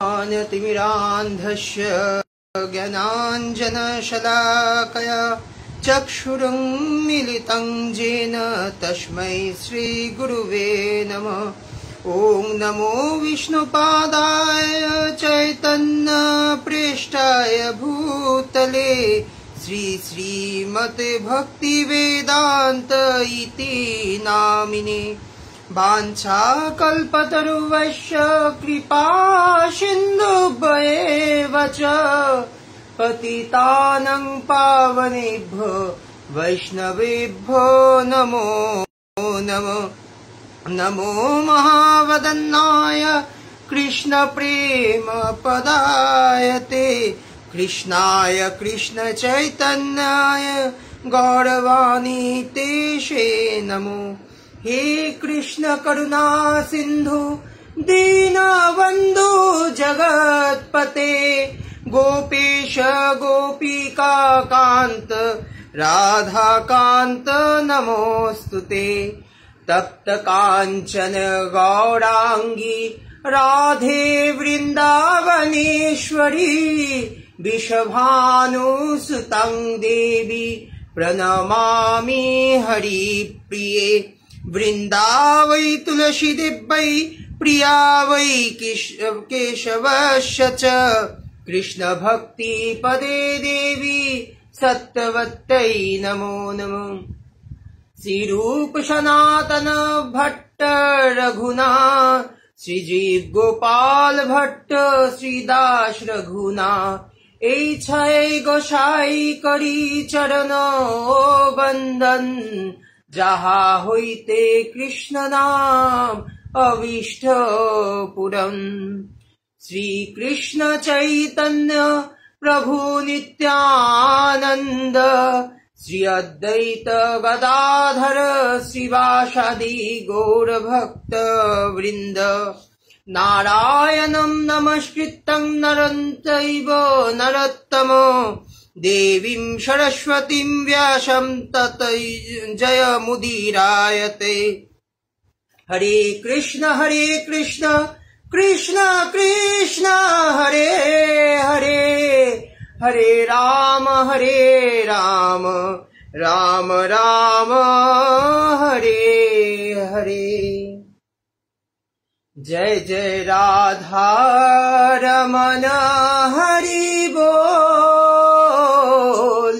ज्ञानतिमिरान्धस्य ज्ञानाञ्जनशलाकया चक्षुरुन्मीलितं येन तस्मै श्रीगुरुवे नमः। ॐ नमो विष्णुपादाय चैतन्यप्रेष्ठाय भूतले श्रीमते भक्तिवेदान्त इति नामिने। वाञ्छाकल्पतरुभ्यश्च कृपा सिन्धुभ्येव च पतितानां पावनेभ्यो वैष्णवेभ्यो नमो नमः। नमो महावदन्नाय कृष्णप्रेमपदायते कृष्णाय कृष्णचैतन्याय गौरवाणीतेशे नमो। हे कृष्ण करुणा सिंधु दीनबन्धु जगत्पते गोपेश गोपिका कांत राधा कांत नमोस्तुते। तप्त कांचन गौरांगी राधे वृंदावनेश्वरी वृषभानुसुतं देवी प्रणमामि हरिप्रिये। वृंदावै तुलसी देव्यै प्रिया वै केशवस्य च कृष्ण भक्ति पदे देवी सत्यवत्यै नमो नमः। श्रीरूप सनातन भट्ट रघुनाथ श्रीजीव गोपाल भट्ट श्रीदास रघुनाथ এই छय गोसाई करी चरण बंदन যাহা হইতে কৃষ্ণ নাম অভীষ্ট পুরন। শ্রীকৃষ্ণ চৈতন্য প্রভু নিত্যানন্দ শ্রী অদ্বৈত গদাধর শ্রীবাসাদি গৌর ভক্ত বৃন্দ। নারায়ণং নমস্কৃত্যং নরং চৈব নরোত্তমঃ देवीं सरस्वतीं व्यासं ततो जयमुदीरयते। हरे कृष्ण कृष्ण कृष्ण हरे हरे हरे राम राम राम हरे हरे। जय जय राधा रमण हरि बोल।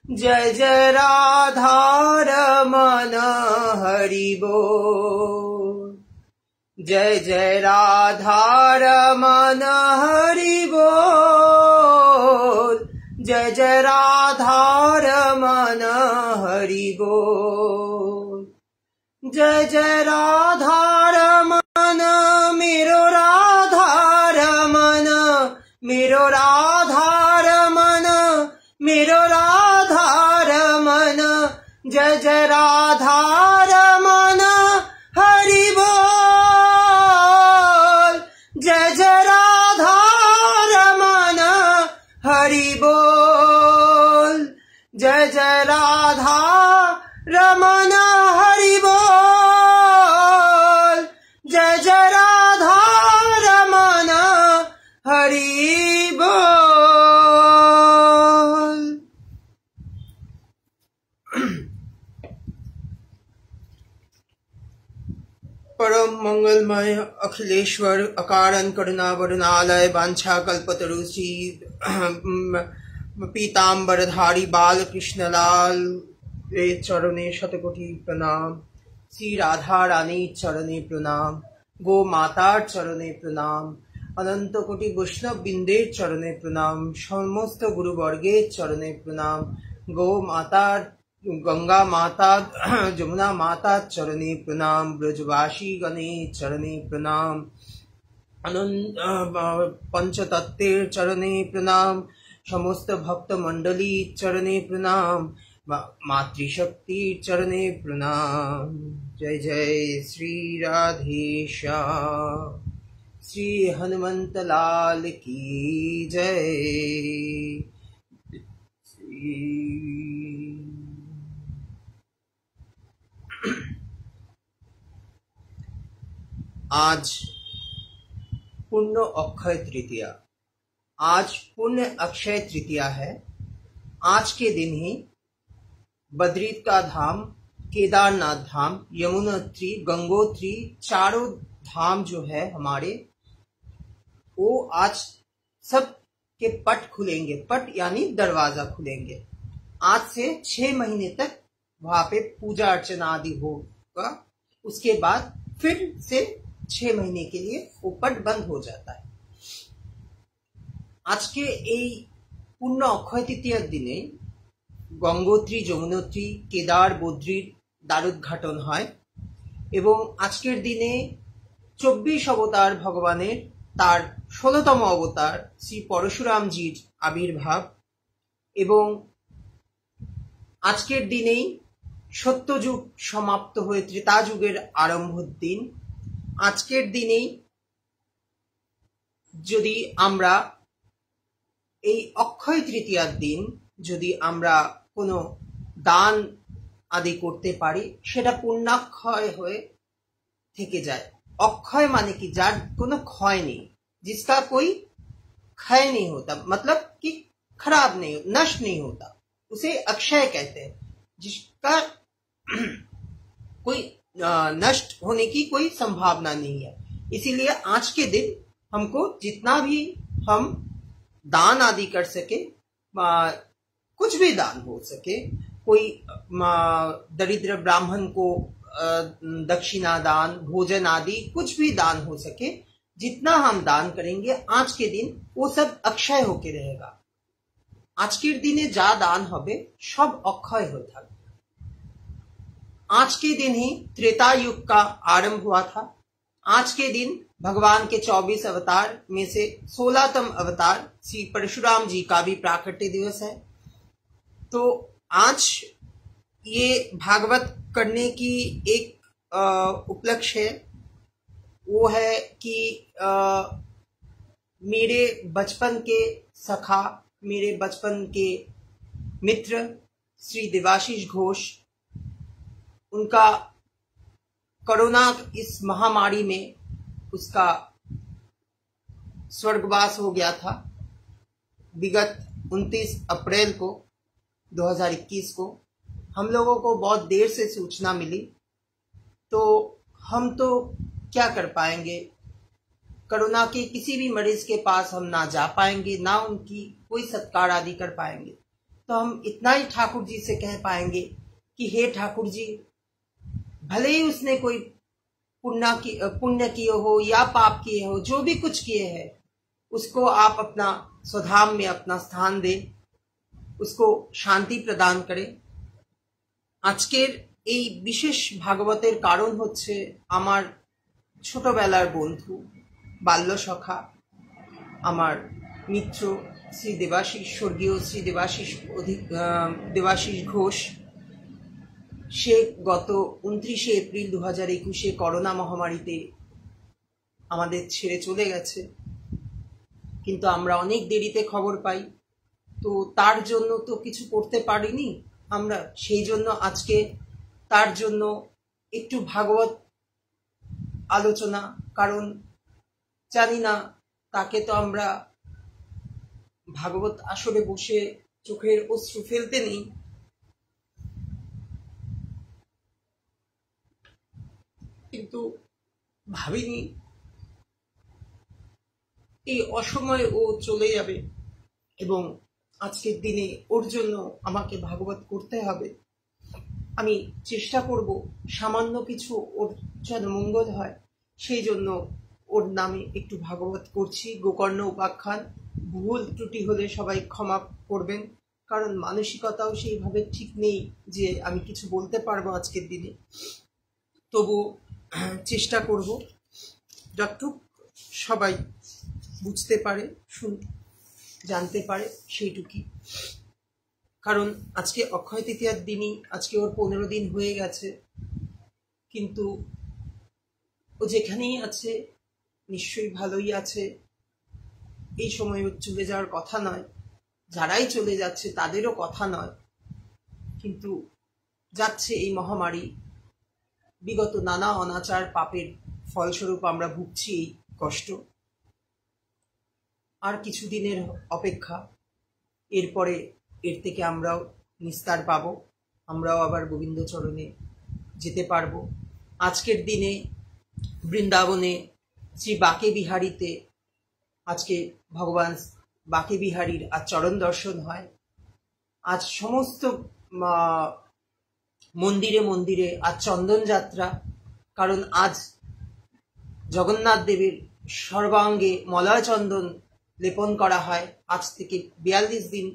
जय जय राधा रमण हरि बोल। जय जय राधा रमण हरि बोल। जय जय राधा रमण हरि बोल। जय जय राधा रमण मेरो राधा रमण मेरो राधा रमण मेरो राधा रमण। जय जय राधा रमण हरि बोल। जय जय राधा रमण हरि बोल। जय जय राधा रमण हरि बोल। जय जय राधा रमण हरि बोल। परम मंगलमय अखिलेश्वर अकारण करुणा वरुणालय वांछा कल्पतरुषि पीताम्बरधारी बाल कृष्ण लाल चरणे शतकोटि प्रणाम। श्री राधा रानी चरणे प्रणाम। गो मातार चरणे प्रणाम। अनंत कोटि वैष्णव बिंदे चरणे प्रणाम। समस्त गुरुवर्गे चरणे प्रणाम। गो मातार गंगा माता जमुना माता चरणे प्रणाम। ब्रजवासी गणे चरणे प्रणाम। अनंत पंचतत्वेर चरणे प्रणाम। समस्त भक्त मंडली चरणे प्रणाम। मातृशक्ति चरणे प्रणाम। जय जय श्री राधेश्याम। श्री हनुमंत लाल की जय। आज पूर्ण अक्षय तृतीया। आज पुण्य अक्षय तृतीया है। आज के दिन ही बद्रीनाथ का धाम, केदारनाथ धाम, यमुनोत्री, गंगोत्री, चारों धाम जो है हमारे, वो आज सब के पट खुलेंगे। पट यानी दरवाजा खुलेंगे। आज से 6 महीने तक वहां पे पूजा अर्चना आदि होगा। उसके बाद फिर से 6 महीने के लिए वो पट बंद हो जाता है। আজকে এই পূর্ণ অক্ষয় তৃতীয়ার দিনে গঙ্গোত্রী, যমুনোত্রী, কেদার, বদ্রীর দ্বারোদ্ঘাটন হয় এবং আজকের দিনে 24 অবতার ভগবানের, তার 16তম অবতার শ্রী পরশুরামজির আবির্ভাব এবং আজকের দিনেই সত্যযুগ সমাপ্ত হয়ে ত্রেতা যুগের আরম্ভের দিন। আজকের দিনেই যদি আমরা এই অক্ষয় তৃতীয়ার দিন যদি আমরা কোনো দান আদি করতে পারি, সেটা পুণ্যাক্ষয় হয়ে থেকে যায়। अक्षय माने कि जार कोनो क्षय नहीं, जिसका कोई क्षय नहीं होता, मतलब कि खराब नहीं, नष्ट नहीं होता, उसे अक्षय कहते हैं। जिसका कोई नष्ट होने की कोई संभावना नहीं है। इसीलिए आज के दिन हमको जितना भी हम दान आदि कर सके, कुछ भी दान हो सके, कोई दरिद्र ब्राह्मण को दक्षिणा दान, भोजन आदि कुछ भी दान हो सके, जितना हम दान करेंगे आज के दिन वो सब अक्षय होके रहेगा। আজকের দিনে যা দান হবে सब अक्षय हो থাকবে। आज के दिन ही त्रेता युग का आरंभ हुआ था। आज के दिन भगवान के 24 अवतार में से 16तम अवतार श्री परशुराम जी का भी प्राकट्य दिवस है। तो आज ये भागवत करने की एक उपलक्ष्य है, वो है कि मेरे बचपन के सखा, मेरे बचपन के मित्र श्री देवाशीष घोष, उनका कोरोना इस महामारी में उसका स्वर्गवास हो गया था विगत 29 अप्रैल को 2021 को। हम लोगों को बहुत देर से सूचना मिली, तो हम तो क्या कर पाएंगे, कोरोना के किसी भी मरीज के पास हम ना जा पाएंगे, ना उनकी कोई सत्कार आदि कर पाएंगे। तो हम इतना ही ठाकुर जी से कह पाएंगे कि हे ठाकुर जी, भले ही उसने कोई पुण्य किए हो या पाप किए हो, जो भी कुछ किए हैं, उसको आप अपना स्वधाम में अपना स्थान दे, उसको शांति प्रदान करे। আজকের এই বিশেষ ভাগবতের কারণ হচ্ছে আমার ছোটবেলার বন্ধু, বাল্য সখা, আমার মিত্র শ্রী দেবাশিস, স্বর্গীয় শ্রী দেবাশিস ঘোষ। সে গত 29 এপ্রিল 2021 করোনা মহামারীতে আমাদের ছেড়ে চলে গেছে, কিন্তু আমরা অনেক দেরিতে খবর পাই। তো তার জন্য তো কিছু করতে পারিনি আমরা, সেই জন্য আজকে তার জন্য একটু ভাগবত আলোচনা, কারণ জানি না তাকে তো আমরা ভাগবত আসরে বসে চোখের অশ্রু ফেলতে নেই, কিন্তু ভাবিনি এই অসময়ে ও চলে যাবে এবং আজকের দিনে ওর জন্য আমাকে ভাগবত করতে হবে। আমি চেষ্টা করব সামান্য কিছু ওর যেন মঙ্গল হয়, সেই জন্য ওর নামে একটু ভাগবত করছি। গোকর্ণ উপাখ্যান, ভুল ত্রুটি হলে সবাই ক্ষমা করবেন, কারণ মানসিকতাও সেইভাবে ঠিক নেই যে আমি কিছু বলতে পারবো আজকের দিনে। তবু চেষ্টা করব যতটুক সবাই বুঝতে পারে, জানতে পারে সেইটুকুই। কারণ আজকে অক্ষয় তৃতীয়ার দিনই, আজকে ওর 15 দিন হয়ে গেছে, কিন্তু ও যেখানেই আছে নিশ্চয়ই ভালোই আছে। এই সময় চলে যাওয়ার কথা নয়, যারাই চলে যাচ্ছে তাদেরও কথা নয়, কিন্তু যাচ্ছে এই মহামারী। বিগত নানা অনাচার পাপের ফলস্বরূপ আমরা ভুগছি এই কষ্ট। আর কিছুদিনের অপেক্ষা, এরপরে এর থেকে আমরাও নিস্তার পাব, আমরাও আবার গোবিন্দ চরণে যেতে পারবো। আজকের দিনে বৃন্দাবনে শ্রী বাঁকে বিহারীতে আজকে ভগবান বাঁকে বিহারীর আজ চরণ দর্শন হয়। আজ সমস্ত মন্দিরে মন্দিরে আজ চন্দন যাত্রা, কারণ আজ জগন্নাথ দেবের সর্বাঙ্গে মলয় চন্দন লেপন করা হয়। আজ থেকে 42 দিন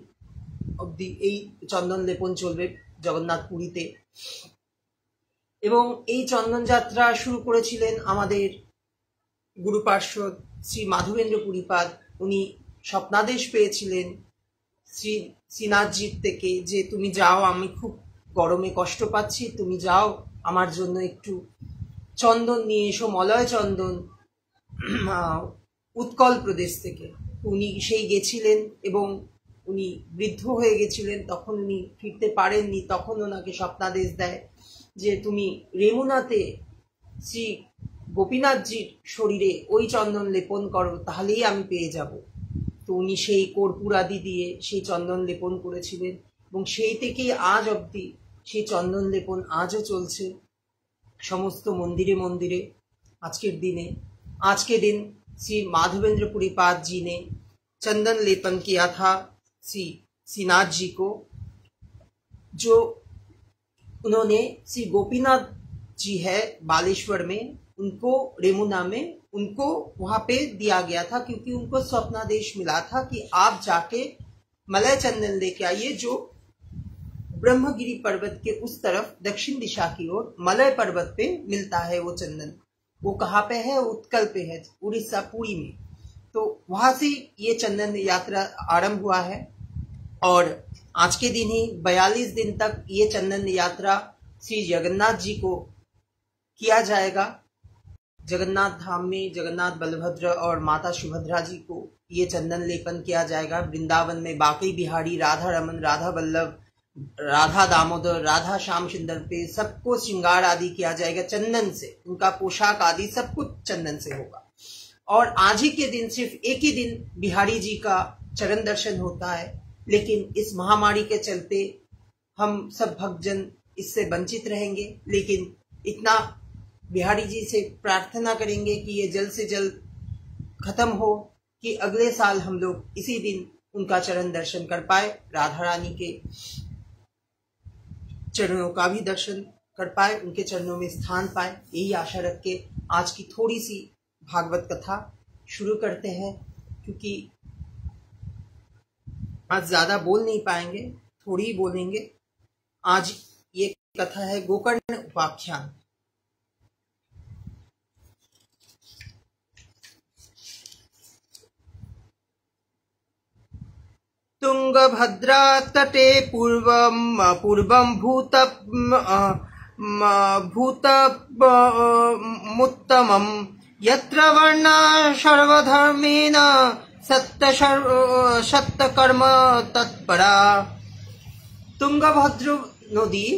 অবধি এই চন্দন লেপন চলবে জগন্নাথ পুরীতে। এবং এই চন্দন যাত্রা শুরু করেছিলেন আমাদের গুরু পার্ষদ শ্রী মাধবেন্দ্র পুরীপাদ। উনি স্বপ্নাদেশ পেয়েছিলেন শ্রী শ্রীনাথজির থেকে যে তুমি যাও, আমি খুব গরমে কষ্ট পাচ্ছি, তুমি যাও আমার জন্য একটু চন্দন নিয়ে এসো, মলয় চন্দন উৎকল প্রদেশ থেকে। উনি সেই গেছিলেন এবং উনি বৃদ্ধ হয়ে গেছিলেন, তখন উনি ফিরতে পারেননি। তখন ওনাকে স্বপ্নাদেশ দেয় যে তুমি রেমুনাতে শ্রী গোপীনাথজির শরীরে ওই চন্দন লেপন করো, তাহলেই আমি পেয়ে যাব। তো উনি সেই কর্পূর আদি দিয়ে সেই চন্দন লেপন করেছিলেন এবং সেই থেকেই আজ অবধি সেই চন্দন লেপন আজও চলছে সমস্ত মন্দিরে মন্দিরে। आज के दिन श्री माधवेंद्र पुरीपाद जी ने चंदन लेपन किया था श्री श्रीनाथ जी को, जो उन्होंने श्री गोपीनाथ जी है बालेश्वर में, उनको रेमुना में उनको वहां पे दिया गया था, क्योंकि उनको स्वप्नादेश मिला था कि आप जाके मलय चंदन लेके आइए, जो ब्रह्मगिरी पर्वत के उस तरफ दक्षिण दिशा की ओर मलय पर्वत पे मिलता है वो चंदन। वो कहाँ पे है? उत्कल पे है, उड़ीसा पुरी में। तो वहां से ये चंदन यात्रा आरंभ हुआ है और आज के दिन ही 42 दिन तक ये चंदन यात्रा श्री जगन्नाथ जी को किया जाएगा। जगन्नाथ धाम में जगन्नाथ बलभद्र और माता सुभद्रा जी को ये चंदन लेपन किया जाएगा। वृंदावन में बांके बिहारी, राधा रमन, राधा वल्लभ, राधा दामोदर, राधा श्याम सुंदर पे सबको श्रृंगार आदि किया जाएगा चंदन से। उनका पोशाक आदि सब कुछ चंदन से होगा। और आज ही के दिन सिर्फ एक ही दिन बिहारी जी का चरण दर्शन होता है, लेकिन इस महामारी के चलते हम सब भक्तजन इससे वंचित रहेंगे। लेकिन इतना बिहारी जी से प्रार्थना करेंगे कि ये जल्द से जल्द खत्म हो, कि अगले साल हम लोग इसी दिन उनका चरण दर्शन कर पाए, राधा रानी के चरणों का भी दर्शन कर पाए, उनके चरणों में स्थान पाए। यही आशा रख के आज की थोड़ी सी भागवत कथा शुरू करते हैं, क्योंकि आज ज्यादा बोल नहीं पाएंगे, थोड़ी ही बोलेंगे। आज ये कथा है गोकर्ण उपाख्यान। तुंगभद्रा तटे पूर्वं भूतमुत्तमं यत्र वर्णा सर्वधर्मेण सत्यकर्म तत्परा। तुंगभद्र नदी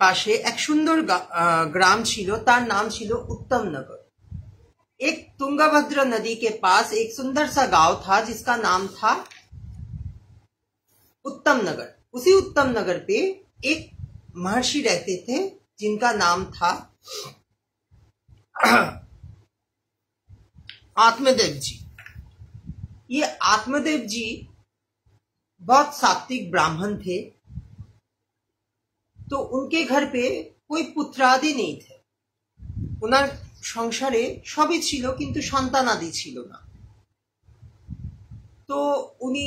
पाशे एक सुंदर ग्राम छिलो, तार नाम छिलो उत्तम नगर। एक तुंगभद्र नदी के पास एक सुंदर सा गांव था जिसका नाम था उत्तम नगर। उसी उत्तम नगर पे एक महर्षि रहते थे जिनका नाम था आत्मदेव जी। ये आत्मदेव जी बहुत सात्विक ब्राह्मण थे, तो उनके घर पे कोई पुत्रादि नहीं थे। उनार সংসারে সবই ছিল, কিন্তু সন্তানাদি ছিল না। তো উনি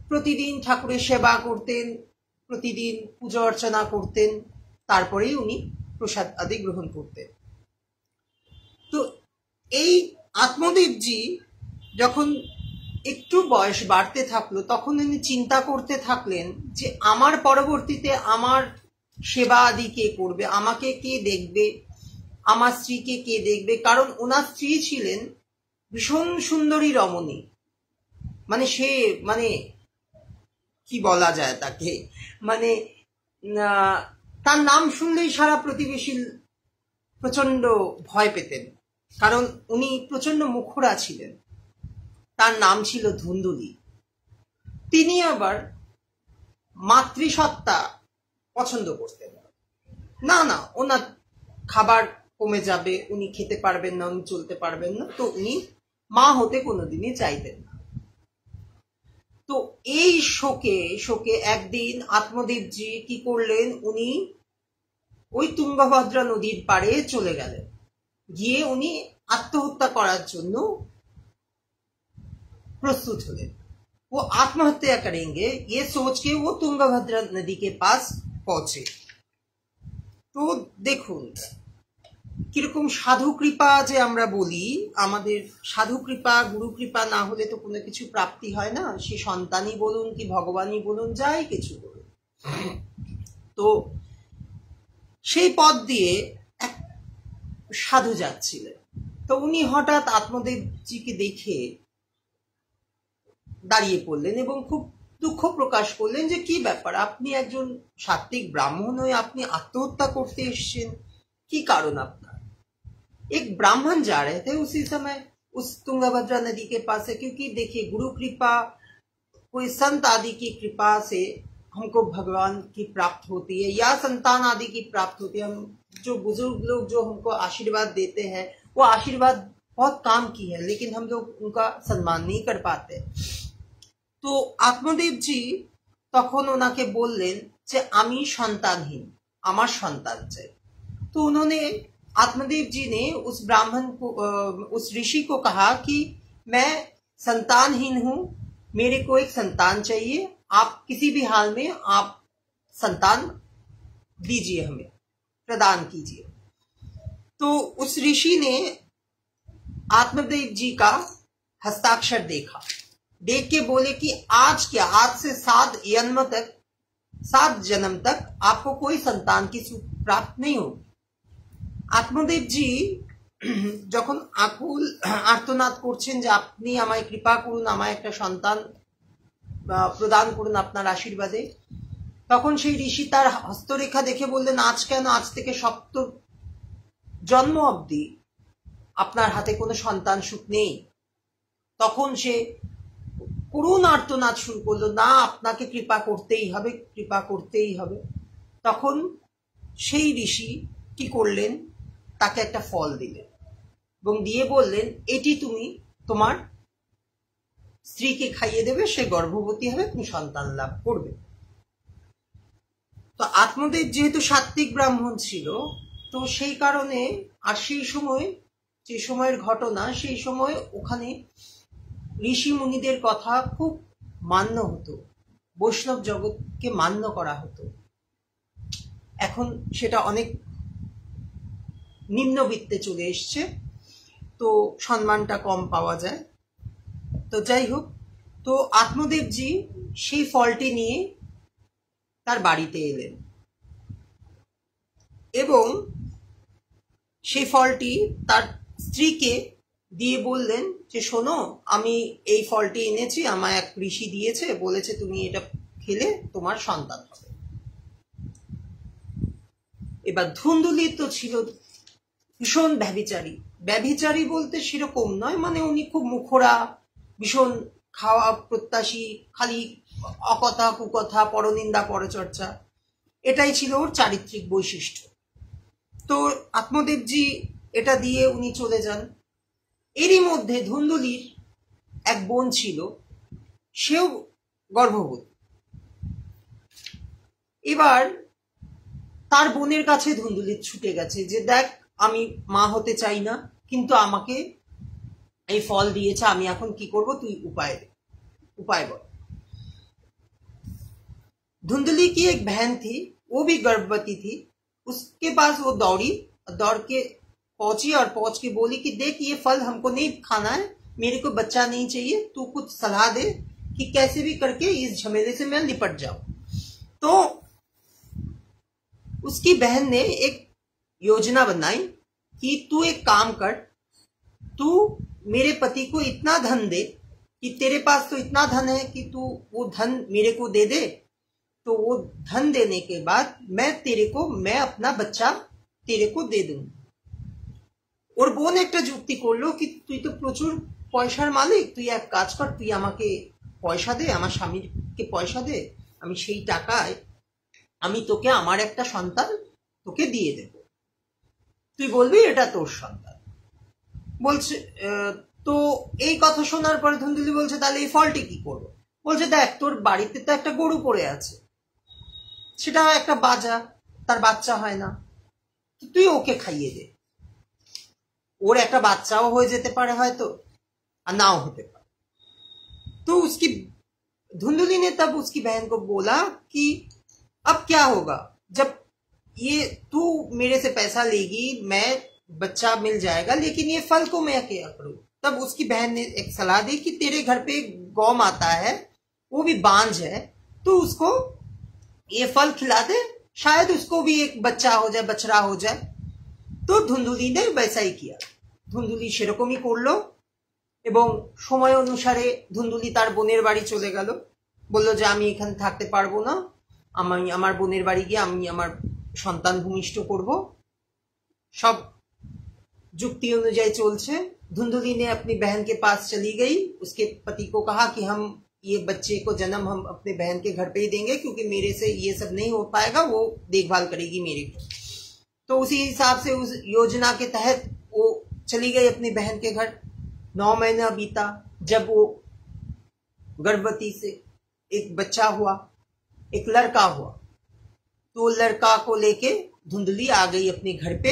প্রতিদিন ঠাকুরের সেবা করতেন, প্রতিদিন পূজা অর্চনা করতেন, তারপরেই উনি প্রসাদ আদি গ্রহণ করতেন। তো এই আত্মদেবজি যখন একটু বয়স বাড়তে থাকলো, তখন উনি চিন্তা করতে থাকলেন যে আমার পরবর্তীতে আমার সেবা আদি কে করবে, আমাকে কে দেখবে, আমার স্ত্রীকে কে দেখবে। কারণ ওনার স্ত্রী ছিলেন ভীষণ সুন্দরী রমণী, মানে সে মানে কি বলা যায় তাকে, মানে তার নাম শুনলেই সারা প্রতিবেশী প্রচন্ড ভয় পেতেন, কারণ উনি প্রচন্ড মুখরা ছিলেন। তার নাম ছিল ধুন্দুলি। তিনি আবার মাতৃসত্তা পছন্দ করতেন না। না, ওনার খাবার কমে যাবে, উনি খেতে পারবেন না, উনি চলতে পারবেন না, তো উনি মা হতে কোনোদিনই চাইতেন না। তো এই শোকে শোকে একদিন আত্মদেবজি কি করলেন, উনি ওই তুঙ্গভদ্রা নদীর পাড়ে চলে গেলেন। গিয়ে উনি আত্মহত্যা করার জন্য प्रस्तुत हुए। वो आत्महत्या करेंगे ये सोच के वो तुंगभद्रा नदी के पास पहुंचे। तो দেখুন কিরকম সাধু কৃপা যে আমরা বলি, আমাদের সাধু কৃপা গুরু কৃপা না হলে তো কোনো কিছু প্রাপ্তি হয় না, সে সন্তানই বলুন কি ভগবানই বলুন, যাই কিছু বলুন। তো সেই পথ দিয়ে এক সাধু যাচ্ছিলেন। তো উনি হঠাৎ আত্মদেবজিকে দেখে দাঁড়িয়ে পড়লেন এবং খুব দুঃখ প্রকাশ করলেন যে কি ব্যাপার, আপনি একজন সাত্বিক ব্রাহ্মণ হয়ে আপনি আত্মহত্যা করতে এসেছেন, কি কারণ আপনার? एक ब्राह्मण जा रहे थे उसी समय उस तुंगभद्रा नदी के पास से, क्योंकि देखिए गुरु कृपा कोई संत आदि की कृपा से हमको भगवान की प्राप्त होती है या संतान आदि की प्राप्त होती है। हम जो बुजुर्ग लोग जो हमको आशीर्वाद देते हैं वो आशीर्वाद बहुत काम की है, लेकिन हम लोग उनका सम्मान नहीं कर पाते। तो आत्मदेवजी তখন ওনাকে বললেন যে আমি সন্তানহীন, আমার সন্তান চাই। तो उन्होंने आत्मदेव जी ने उस ब्राह्मण को उस ऋषि को कहा कि मैं संतानहीन हूं, मेरे को एक संतान चाहिए, आप किसी भी हाल में आप संतान दीजिए, हमें प्रदान कीजिए। तो उस ऋषि ने आत्मदेव जी का हस्ताक्षर देखा, देख के बोले कि आज क्या, आज से 7 जन्म तक आपको कोई संतान की सुख प्राप्त नहीं होगी। আত্মদেব জি যখন আকুল আর্তনাদ করছেন যে আপনি আমায় কৃপা করুন, আমায় একটা সন্তান প্রদান করুন আপনার আশীর্বাদে, তখন সেই ঋষি তার হস্তরেখা দেখে বললেন আজ কেন, আজ থেকে 7 জন্ম অবধি আপনার হাতে কোনো সন্তান সুখ নেই। তখন সে করুণ আর্তনাদ শুরু করলো, না আপনাকে কৃপা করতেই হবে, কৃপা করতেই হবে। তখন সেই ঋষি কি করলেন, তাকে একটা ফল দিলেন এবং দিয়ে বললেন এটি তুমি তোমার স্ত্রীকে খাইয়ে দেবে, সে গর্ভবতী হবে, তুমি সন্তান লাভ করবে। তো আত্মদেব যেহেতু সাত্বিক ব্রাহ্মণ ছিল, তো সেই কারণে আর সেই সময় যে সময়ের ঘটনা, সেই সময় ওখানে ঋষি মুনিদের কথা খুব মান্য হতো, বৈষ্ণব জগৎকে মান্য করা হতো। এখন সেটা অনেক নিম্নবিত্তে চলে এসছে, তো সম্মানটা কম পাওয়া যায়। তো যাই হোক, তো আত্মদেবজি সেই ফলটি নিয়ে তার বাড়িতে এলেন এবং সেই ফলটি তার স্ত্রীকে দিয়ে বললেন যে শোনো, আমি এই ফলটি এনেছি, আমায় এক ঋষি দিয়েছে, বলেছে তুমি এটা খেলে তোমার সন্তান হবে। এবার ধুন্দুলি তো ছিল ভীষণ ব্যভিচারী। ব্যভিচারী বলতে সেরকম নয়, মানে উনি খুব মুখরা, ভীষণ খাওয়া প্রত্যাশী, খালি অকথা কুকথা, পরনিন্দা পরচর্চা, এটাই ছিল ওর চারিত্রিক বৈশিষ্ট্য। তো আত্মদেবজি এটা দিয়ে উনি চলে যান। এরই মধ্যে ধুন্দুলির এক বোন ছিল, সেও গর্ভবতী। এবার তার বোনের কাছে ধুন্দুলি ছুটে গেছে যে দেখ আমি মা হতে চাই না, কিন্তু আমাকে এই ফল দিয়েছে, আমি এখন কি করব, তুই उपाय बोल। धुंधली की एक बहन थी, वो भी गर्भवती थी। उसके पास वो दौड़ के पहुंची और पहुंच के बोली कि देख ये फल हमको नहीं खाना है, मेरे को बच्चा नहीं चाहिए, तू कुछ सलाह दे कि कैसे भी करके इस झमेले से मैं निपट जाऊं। तो उसकी बहन ने एक योजना बनाई कि तू एक काम कर, तू मेरे पति को इतना धन दे कि तेरे पास तो इतना धन है कि तू वो धन मेरे को दे दे, तो वो धन देने के बाद मैं अपना बच्चा तेरे को दे दूंगी। ওর বোন একটা যুক্তি করলো কি তুই তো প্রচুর পয়সার মালিক, তুই এক কাজ কর, তুই আমাকে পয়সা দে, আমার স্বামীকে পয়সা দে, আমি সেই টাকায় আমি তোকে আমার একটা সন্তান তোকে দিয়ে দেব, তুই বলবি এটা তোর সন্তান। বলছে তো এই কথা শোনার পরে ধুন্দুলি বলছে তাহলে এই ফলটি কি করবো? বলছে দেখ, তোর বাড়িতে তো একটা গরু পড়ে আছে, সেটা একটা বাজা, তার বাচ্চা হয় না, তুই ওকে খাইয়ে দে, ওর একটা বাচ্চাও হয়ে যেতে পারে হয়তো, और नाव होते पारे। तो उसकी धुंधुली ने तब उसकी बहन को बोला कि अब क्या होगा, जब ये तू मेरे से पैसा लेगी, मैं बच्चा मिल जाएगा, लेकिन ये फल को मैं क्या करूं? तब उसकी बहन ने एक सलाह दी कि तेरे घर पे गौ माता है, वो भी बांझ है, तो उसको ये फल खिला दे, शायद उसको भी एक बच्चा हो जाए, बछड़ा हो जाए। तो धुंधुली ने वैसा ही किया। ধুন্দুলি সেরকমই করলো এবং সময় অনুসারে ধুন্দুলি তার বোনের বাড়ি চলে গেল। বলল যে আমি এখানে থাকতে পারবো না, আমি আমার বোনের বাড়ি গিয়ে আমি আমার সন্তান ভূমিষ্ঠ করব। सब जुक्ति अनुযায়ী चलছে। धुंधुली ने अपनी बहन के पास चली गई, उसके पति को कहा कि हम ये बच्चे को जन्म हम अपने बहन के घर पे ही देंगे, क्योंकि मेरे से ये सब नहीं हो पाएगा, वो देखभाल करेगी मेरे को। तो उसी हिसाब से उस योजना के तहत वो चली गई अपनी बहन के घर। 9 महीना बीता, जब वो गर्भवती से एक बच्चा हुआ, एक लड़का हुआ, तो लड़का को लेके धुंधुली आ गई अपने घर पे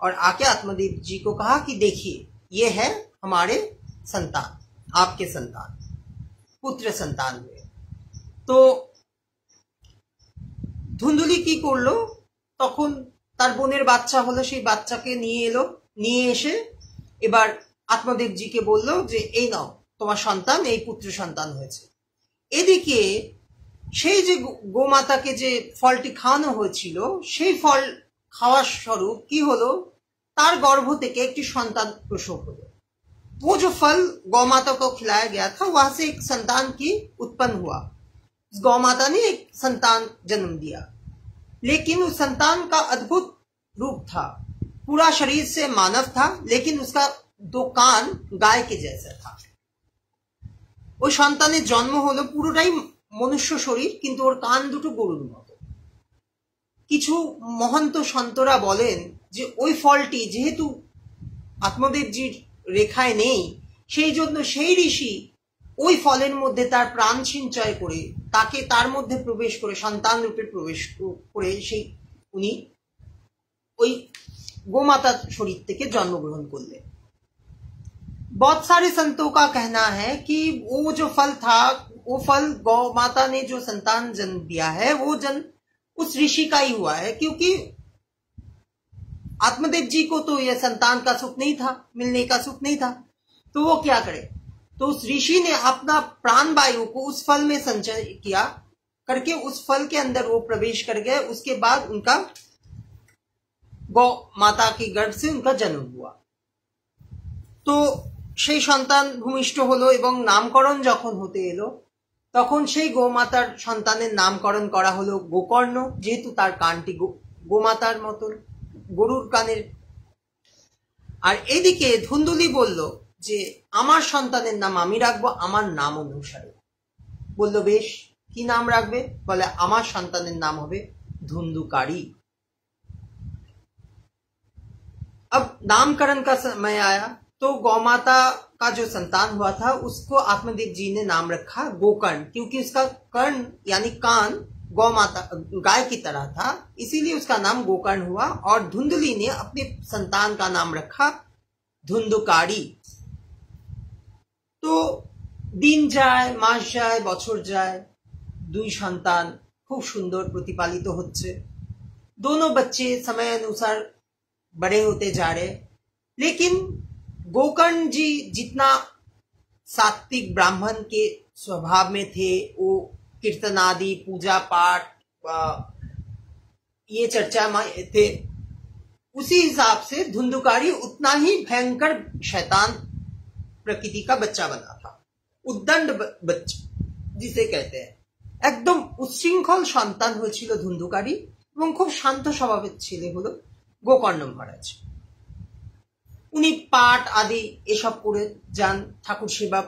और आके आत्मदेव जी को कहा कि देखिए ये है हमारे संतान, आपके संतान, पुत्र संतान हुए। तो ধুন্দুলি কি করলো, তখন তার বোনের বাচ্চা হলো, সেই বাচ্চাকে নিয়ে এলো, নিয়ে এসে এবার আত্মদেব জিকে বললো যে এই নাও তোমার সন্তান, এই পুত্র সন্তান হয়েছে। এদিকে সেই যে গোমাতাকে যে ফলটি খাওয়ানো হয়েছিল, সেই ফল খাওয়ার স্বরূপ কি হলো, তার গর্ভ থেকে একটি সন্তান প্রসব হলো। वो जो फल गौ माता को खिलाया गया था, वहां से एक संतान की उत्पन्न हुआ। गौ माता ने एक संतान जन्म दिया, लेकिन उस संतान का अद्भुत रूप था, पूरा शरीर से मानव था, लेकिन उसका 2 कान गाय के जैसा था। ওই সন্তানের জন্ম হলো পুরোটাই মনুষ্য শরীর, কিন্তু ওর কান দুটো গরুর মতো। কিছু মহন্ত সন্তরা বলেন যে ওই ফলটি যেহেতু আত্মদেবজির রেখায় নেই, সেই জন্য সেই ঋষি ওই ফলের মধ্যে তার প্রাণ সঞ্চয় করে তাকে তার মধ্যে প্রবেশ করে সন্তান রূপে প্রবেশ করে সেই উনি ওই গোমাতা शरीर থেকে জন্মগ্রহণ করলেন। बहुत सारे संतों का कहना है कि वो जो फल था, वो फल गौ माता ने जो संतान जन्म दिया है, वो जन्म उस ऋषि का ही हुआ है, क्योंकि आत्मदेव जी को तो यह संतान का सुख नहीं था, मिलने का सुख नहीं था। तो वो क्या करे, तो उस ऋषि ने अपना प्राण वायु को उस फल में संचय किया, करके उस फल के अंदर वो प्रवेश कर गए। उसके बाद उनका गौ माता के गर्भ से उनका जन्म हुआ। तो সেই সন্তান ভূমিষ্ঠ হলো এবং নামকরণ যখন হতে এলো, তখন সেই গোমাতার সন্তানের নামকরণ করা হলো গোকর্ণ, যেহেতু তার কানটি গোমাতার মতন, গরুর কানের। আর এদিকে ধুন্দুলি বলল যে আমার সন্তানের নাম আমি রাখবো আমার নাম অনুসারে। বলল বেশ, কি নাম রাখবে? বলে আমার সন্তানের নাম হবে ধুন্ধুকারি। अब नामकरण का समय आया, तो गौमाता का जो संतान हुआ था उसको आत्मदेव जी ने नाम रखा गोकर्ण, क्योंकि उसका कर्ण यानी कान गौमाता गाय की तरह था, इसीलिए उसका नाम गोकर्ण हुआ। और धुंधुली ने अपने संतान का नाम रखा धुंधुकारी। तो दिन जाए, मास जाए, बछर जाए, 2 সন্তান খুব সুন্দর প্রতিপালিত হচ্ছে। दोनों बच्चे समय अनुसार बड़े होते जा रहे, लेकिन गोकर्ण जी जितना सात्विक ब्राह्मण के स्वभाव में थे, वो कीर्तन आदि पूजा पाठ ये चर्चा में थे, उसी हिसाब से धुंधुकारी उतना ही भयंकर शैतान प्रकृति का बच्चा बना था। उद्दंड बच्चा जिसे कहते हैं, एकदम उच्छृंखल सन्तान হয়েছিল ধুন্ধুকারী এবং খুব শান্ত স্বভাবের ছেলে হলো গোকর্ণ মহারাজ। উনি পাঠ আদি এসব করে যান, ঠাকুর সেবা,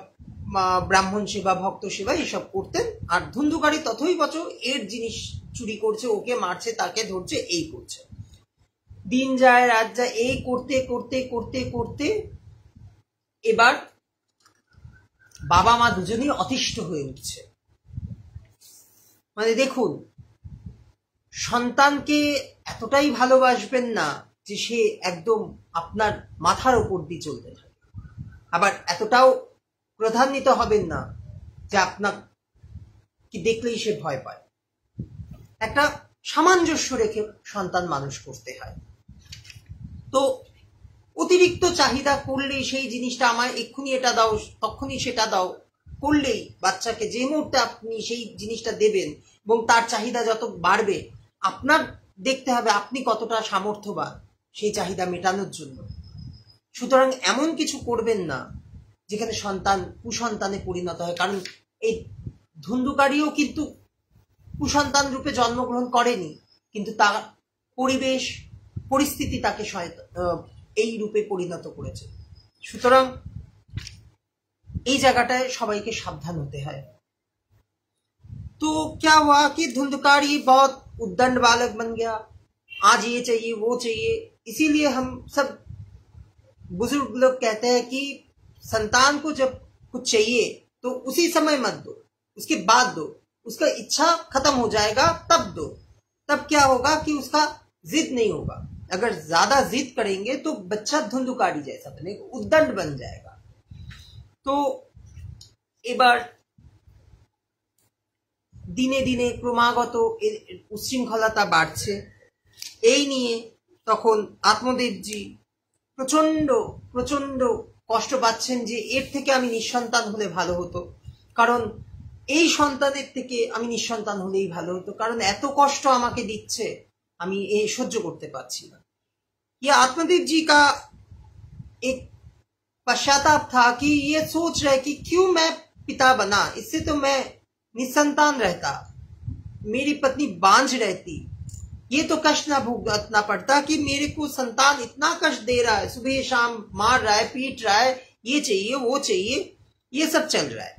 ব্রাহ্মণ সেবা, ভক্ত সেবা এসব করতেন। আর ধুন্ধুকারী তথই বছর এর জিনিস চুরি করছে, ওকে মারছে, তাকে ধরছে, এই করছে। দিন যায় রাত যায়, এই করতে করতে করতে করতে এবার বাবা মা দুজনেই অতিষ্ঠ হয়ে উঠছে। মানে দেখুন, সন্তানকে এতটাই ভালোবাসবেন না যে সে একদম আপনার মাথার ওপর দিয়ে চলতে থাকে, আবার এতটাও ক্রোধান্বিত হবেন না যে আপনার কি দেখলেই সে ভয় পায়। একটা সামঞ্জস্য রেখে সন্তান মানুষ করতে হয়। তো অতিরিক্ত চাহিদা করলেই, সেই জিনিসটা আমায় এক্ষুনি এটা দাও, তখনই সেটা দাও করলেই বাচ্চাকে যে মুহূর্তে আপনি সেই জিনিসটা দেবেন এবং তার চাহিদা যত বাড়বে, আপনার দেখতে হবে আপনি কতটা সামর্থ্যবান সেই চাহিদা মেটানোর জন্য। সুতরাং এমন কিছু করবেন না যেখানে সন্তান কুসন্তানে পরিণত হয়। কারণ এই ধুন্ধুকারীও কিন্তু কুসন্তান রূপে জন্মগ্রহণ করেনি, কিন্তু তার পরিবেশ পরিস্থিতি তাকে এই রূপে পরিণত করেছে। সুতরাং এই জায়গাটায় সবাইকে সাবধান হতে হয়। तो क्या हुआ कि धुंधकारी बहुत उद्दंड बालक बन गया, आज ये चाहिए वो चाहिए। इसीलिए हम सब बुजुर्ग लोग कहते हैं कि संतान को जब कुछ चाहिए तो उसी समय मत दो, उसके बाद दो। उसका इच्छा खत्म हो जाएगा तब दो। तब क्या होगा कि उसका जिद नहीं होगा। अगर ज्यादा जिद करेंगे तो बच्चा धुंधुकारी जैसा बनेगा, उद्दंड बन जाएगा। तो এবার দিনে দিনে ক্রমাগত উচ্ছৃঙ্খলতা বাড়ছে। এই নিয়ে তখন আত্মদেবজি প্রচন্ড প্রচন্ড কষ্ট পাচ্ছেন যে এর থেকে আমি নিঃসন্তান হলে ভালো হতো, কারণ এই সন্তানের থেকে আমি নিঃসন্তান হলেই ভালো হতো, কারণ এত কষ্ট আমাকে দিচ্ছে, আমি এই সহ্য করতে পারছি না। ये आत्मदेव जी का एक पश्चाताप था कि ये सोच रहे कि क्यों मैं पिता बना, इससे तो मैं निसंतान रहता, मेरी पत्नी बांझ रहती, ये तो कष्ट ना भुगतना पड़ता कि मेरे को संतान इतना कष्ट दे रहा है, सुबह शाम मार रहा है, पीट रहा है, ये चाहिए वो चाहिए, ये सब चल रहा है।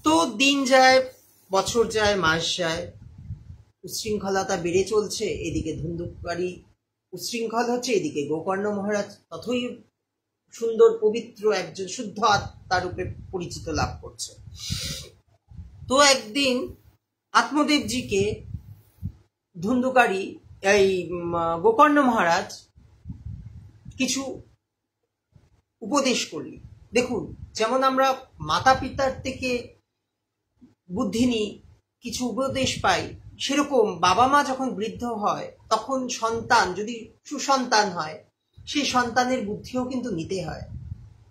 तो दिन যায়, বছর যায়, মাস যায়, উচ্ছৃঙ্খলতা বেড়ে চলছে। এদিকে ধুন্ধুকারী উচ্ছৃঙ্খল হচ্ছে, এদিকে গোকর্ণ মহারাজ ততই সুন্দর পবিত্র একজন শুদ্ধ আত্মা রূপে পরিচিত লাভ করছে। তো একদিন আত্মদেবজিকে ধুন্ধুকারী এই গোকর্ণ মহারাজ কিছু উপদেশ করলি। দেখুন, যেমন আমরা মাতা পিতার থেকে বুদ্ধি নিই, কিছু উপদেশ পাই, সেরকম বাবা মা যখন বৃদ্ধ হয় তখন সন্তান যদি সুসন্তান হয়, সেই সন্তানের বুদ্ধিও কিন্তু নিতে হয়।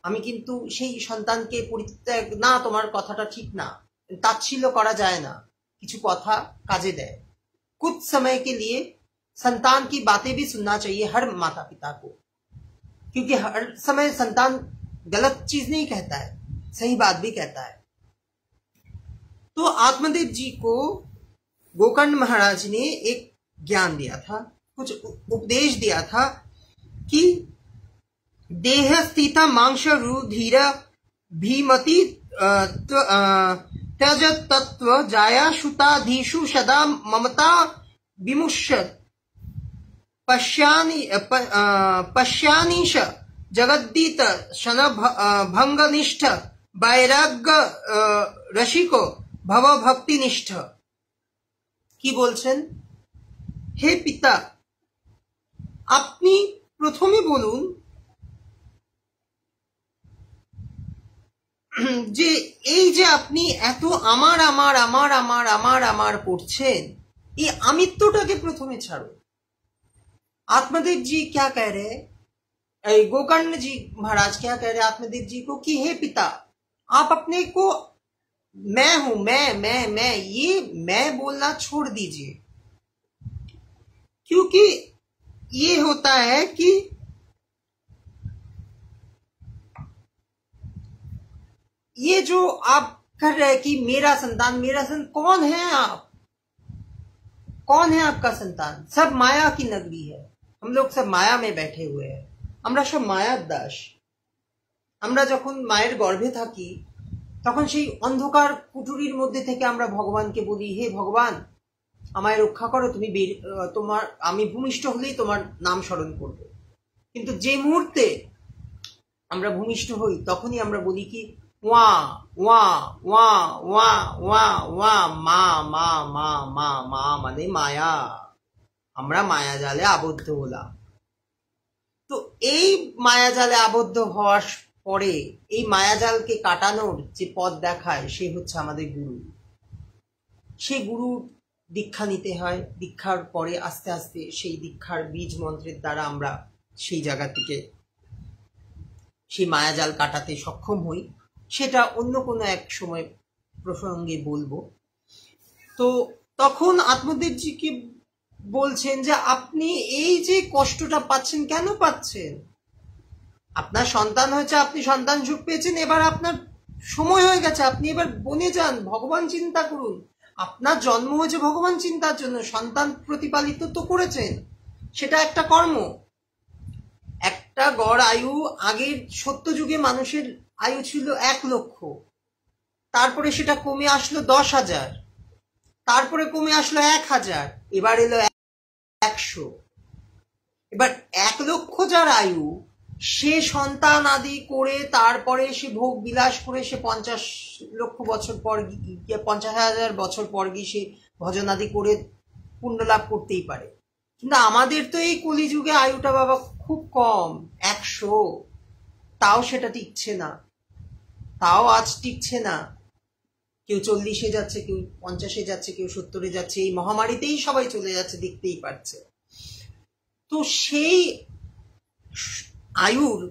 আমি কিন্তু সেই সন্তানকে পরিত্যাগ, না তোমার কথাটা ঠিক না, তাচ্ছিল্য করা যায় না, কিছু কথা কাজে দেয়। कुछ समय के लिए संतान की बातें भी सुनना चाहिए हर माता पिता को, क्योंकि हर समय संतान गलत चीज नहीं कहता है, सही बात भी कहता है। तो आत्मदेव जी को गोकर्ण महाराज ने एक ज्ञान दिया था, कुछ उपदेश दिया था कि देह स्थिता मांस रुधिर भीमति त्यज तत्व जाया शुताधीषु सदा ममता विमुष्यत पश्यानीश जगद्दीत शन भंगनिष्ठ वैराग्य रसिको भव भक्तिनिष्ठ। কি বলছেন? হে পিতা, আপনি প্রথমে বলুন যে এই যে আপনি এত আমার আমার আমার আমার আমার আমার করছেন, এই আমিত্বটাকে প্রথমে ছাড়ুন। आत्मदेव जी क्या कह रहे हैं, गोकर्ण जी महाराज क्या कह रहे हैं आत्मदेव जी को कि हे पिता, आप अपने को मैं हूं, मैं ये मैं बोलना छोड़ दीजिए। क्योंकि ये होता है कि ये जो आप कर रहे हैं कि मेरा संतान, कौन है आप? कौन है आपका संतान? सब माया की नगरी है, हम लोग सब माया में बैठे हुए हैं। আমরা সব মায়ার দাস। আমরা যখন মায়ের গর্ভে থাকি তখন সেই অন্ধকার কুঠুরির মধ্যে থেকে আমরা ভগবানকে বলি, হে ভগবান আমায় রক্ষা করো, তুমি তোমার আমি ভূমিষ্ঠ হলেই তোমার নাম স্মরণ করবো। কিন্তু যে মুহূর্তে আমরা ভূমিষ্ঠ হই তখনই আমরা বলি কি ওয়া ওয়া ওয়া ওয়া ওয়া ওয়া মা মা মা মা মা মানে মায়া। আমরা মায়া জালে আবদ্ধ হলাম। তো এই মায়া জালে আবদ্ধ হওয়ার পরে এই মায়াজালকে কাটানোর যে পথ দেখায় সে হচ্ছে আমাদের গুরু। সেই গুরু দীক্ষা নিতে হয়। দীক্ষার পরে আস্তে আস্তে সেই দীক্ষার বীজ মন্ত্রের দ্বারা আমরা সেই জায়গা থেকে সেই মায়াজাল কাটাতে সক্ষম হই। সেটা অন্য কোনো এক সময় প্রসঙ্গে বলবো। তো তখন আত্মদেবজিকে বলছেন যে আপনি এই যে কষ্টটা পাচ্ছেন কেন পাচ্ছেন? আপনার সন্তান হয়েছে, আপনি সন্তান সুখ পেয়েছেন, এবার আপনার সময় হয়ে গেছে, আপনি এবার বনে যান, ভগবান চিন্তা করুন। আপনার জন্ম হয়েছে ভগবান চিন্তার জন্য, সন্তান প্রতিপালিত তো করেছেন, সেটা একটা কর্ম। একটা গড় আয়ু, আগের সত্যযুগে মানুষের আয়ু ছিল 1 লক্ষ, তারপরে সেটা কমে আসলো 10,000, তারপরে কমে আসলো 1,000, এবার এলো 100। এবার 1 লক্ষ যার আয়ু, সে সন্তান আদি করে তারপরে সে ভোগ বিলাস করে সে 50 লক্ষ বছর পর গিয়ে 50,000 বছর পর গিয়ে সে ভজন আদি করে পুণ্য লাভ করতেই পারে। কিন্তু আমাদের তো এই কলিযুগে আয়ুটা বাবা খুব কম, 100, তাও সেটা টিকছে না, তাও আজ টিকছে না। কেউ 40-এ যাচ্ছে, কেউ 50-এ যাচ্ছে, কেউ 70-এ যাচ্ছে। এই মহামারীতেই সবাই চলে যাচ্ছে, দেখতেই পাচ্ছে। তো সেই আয়ুর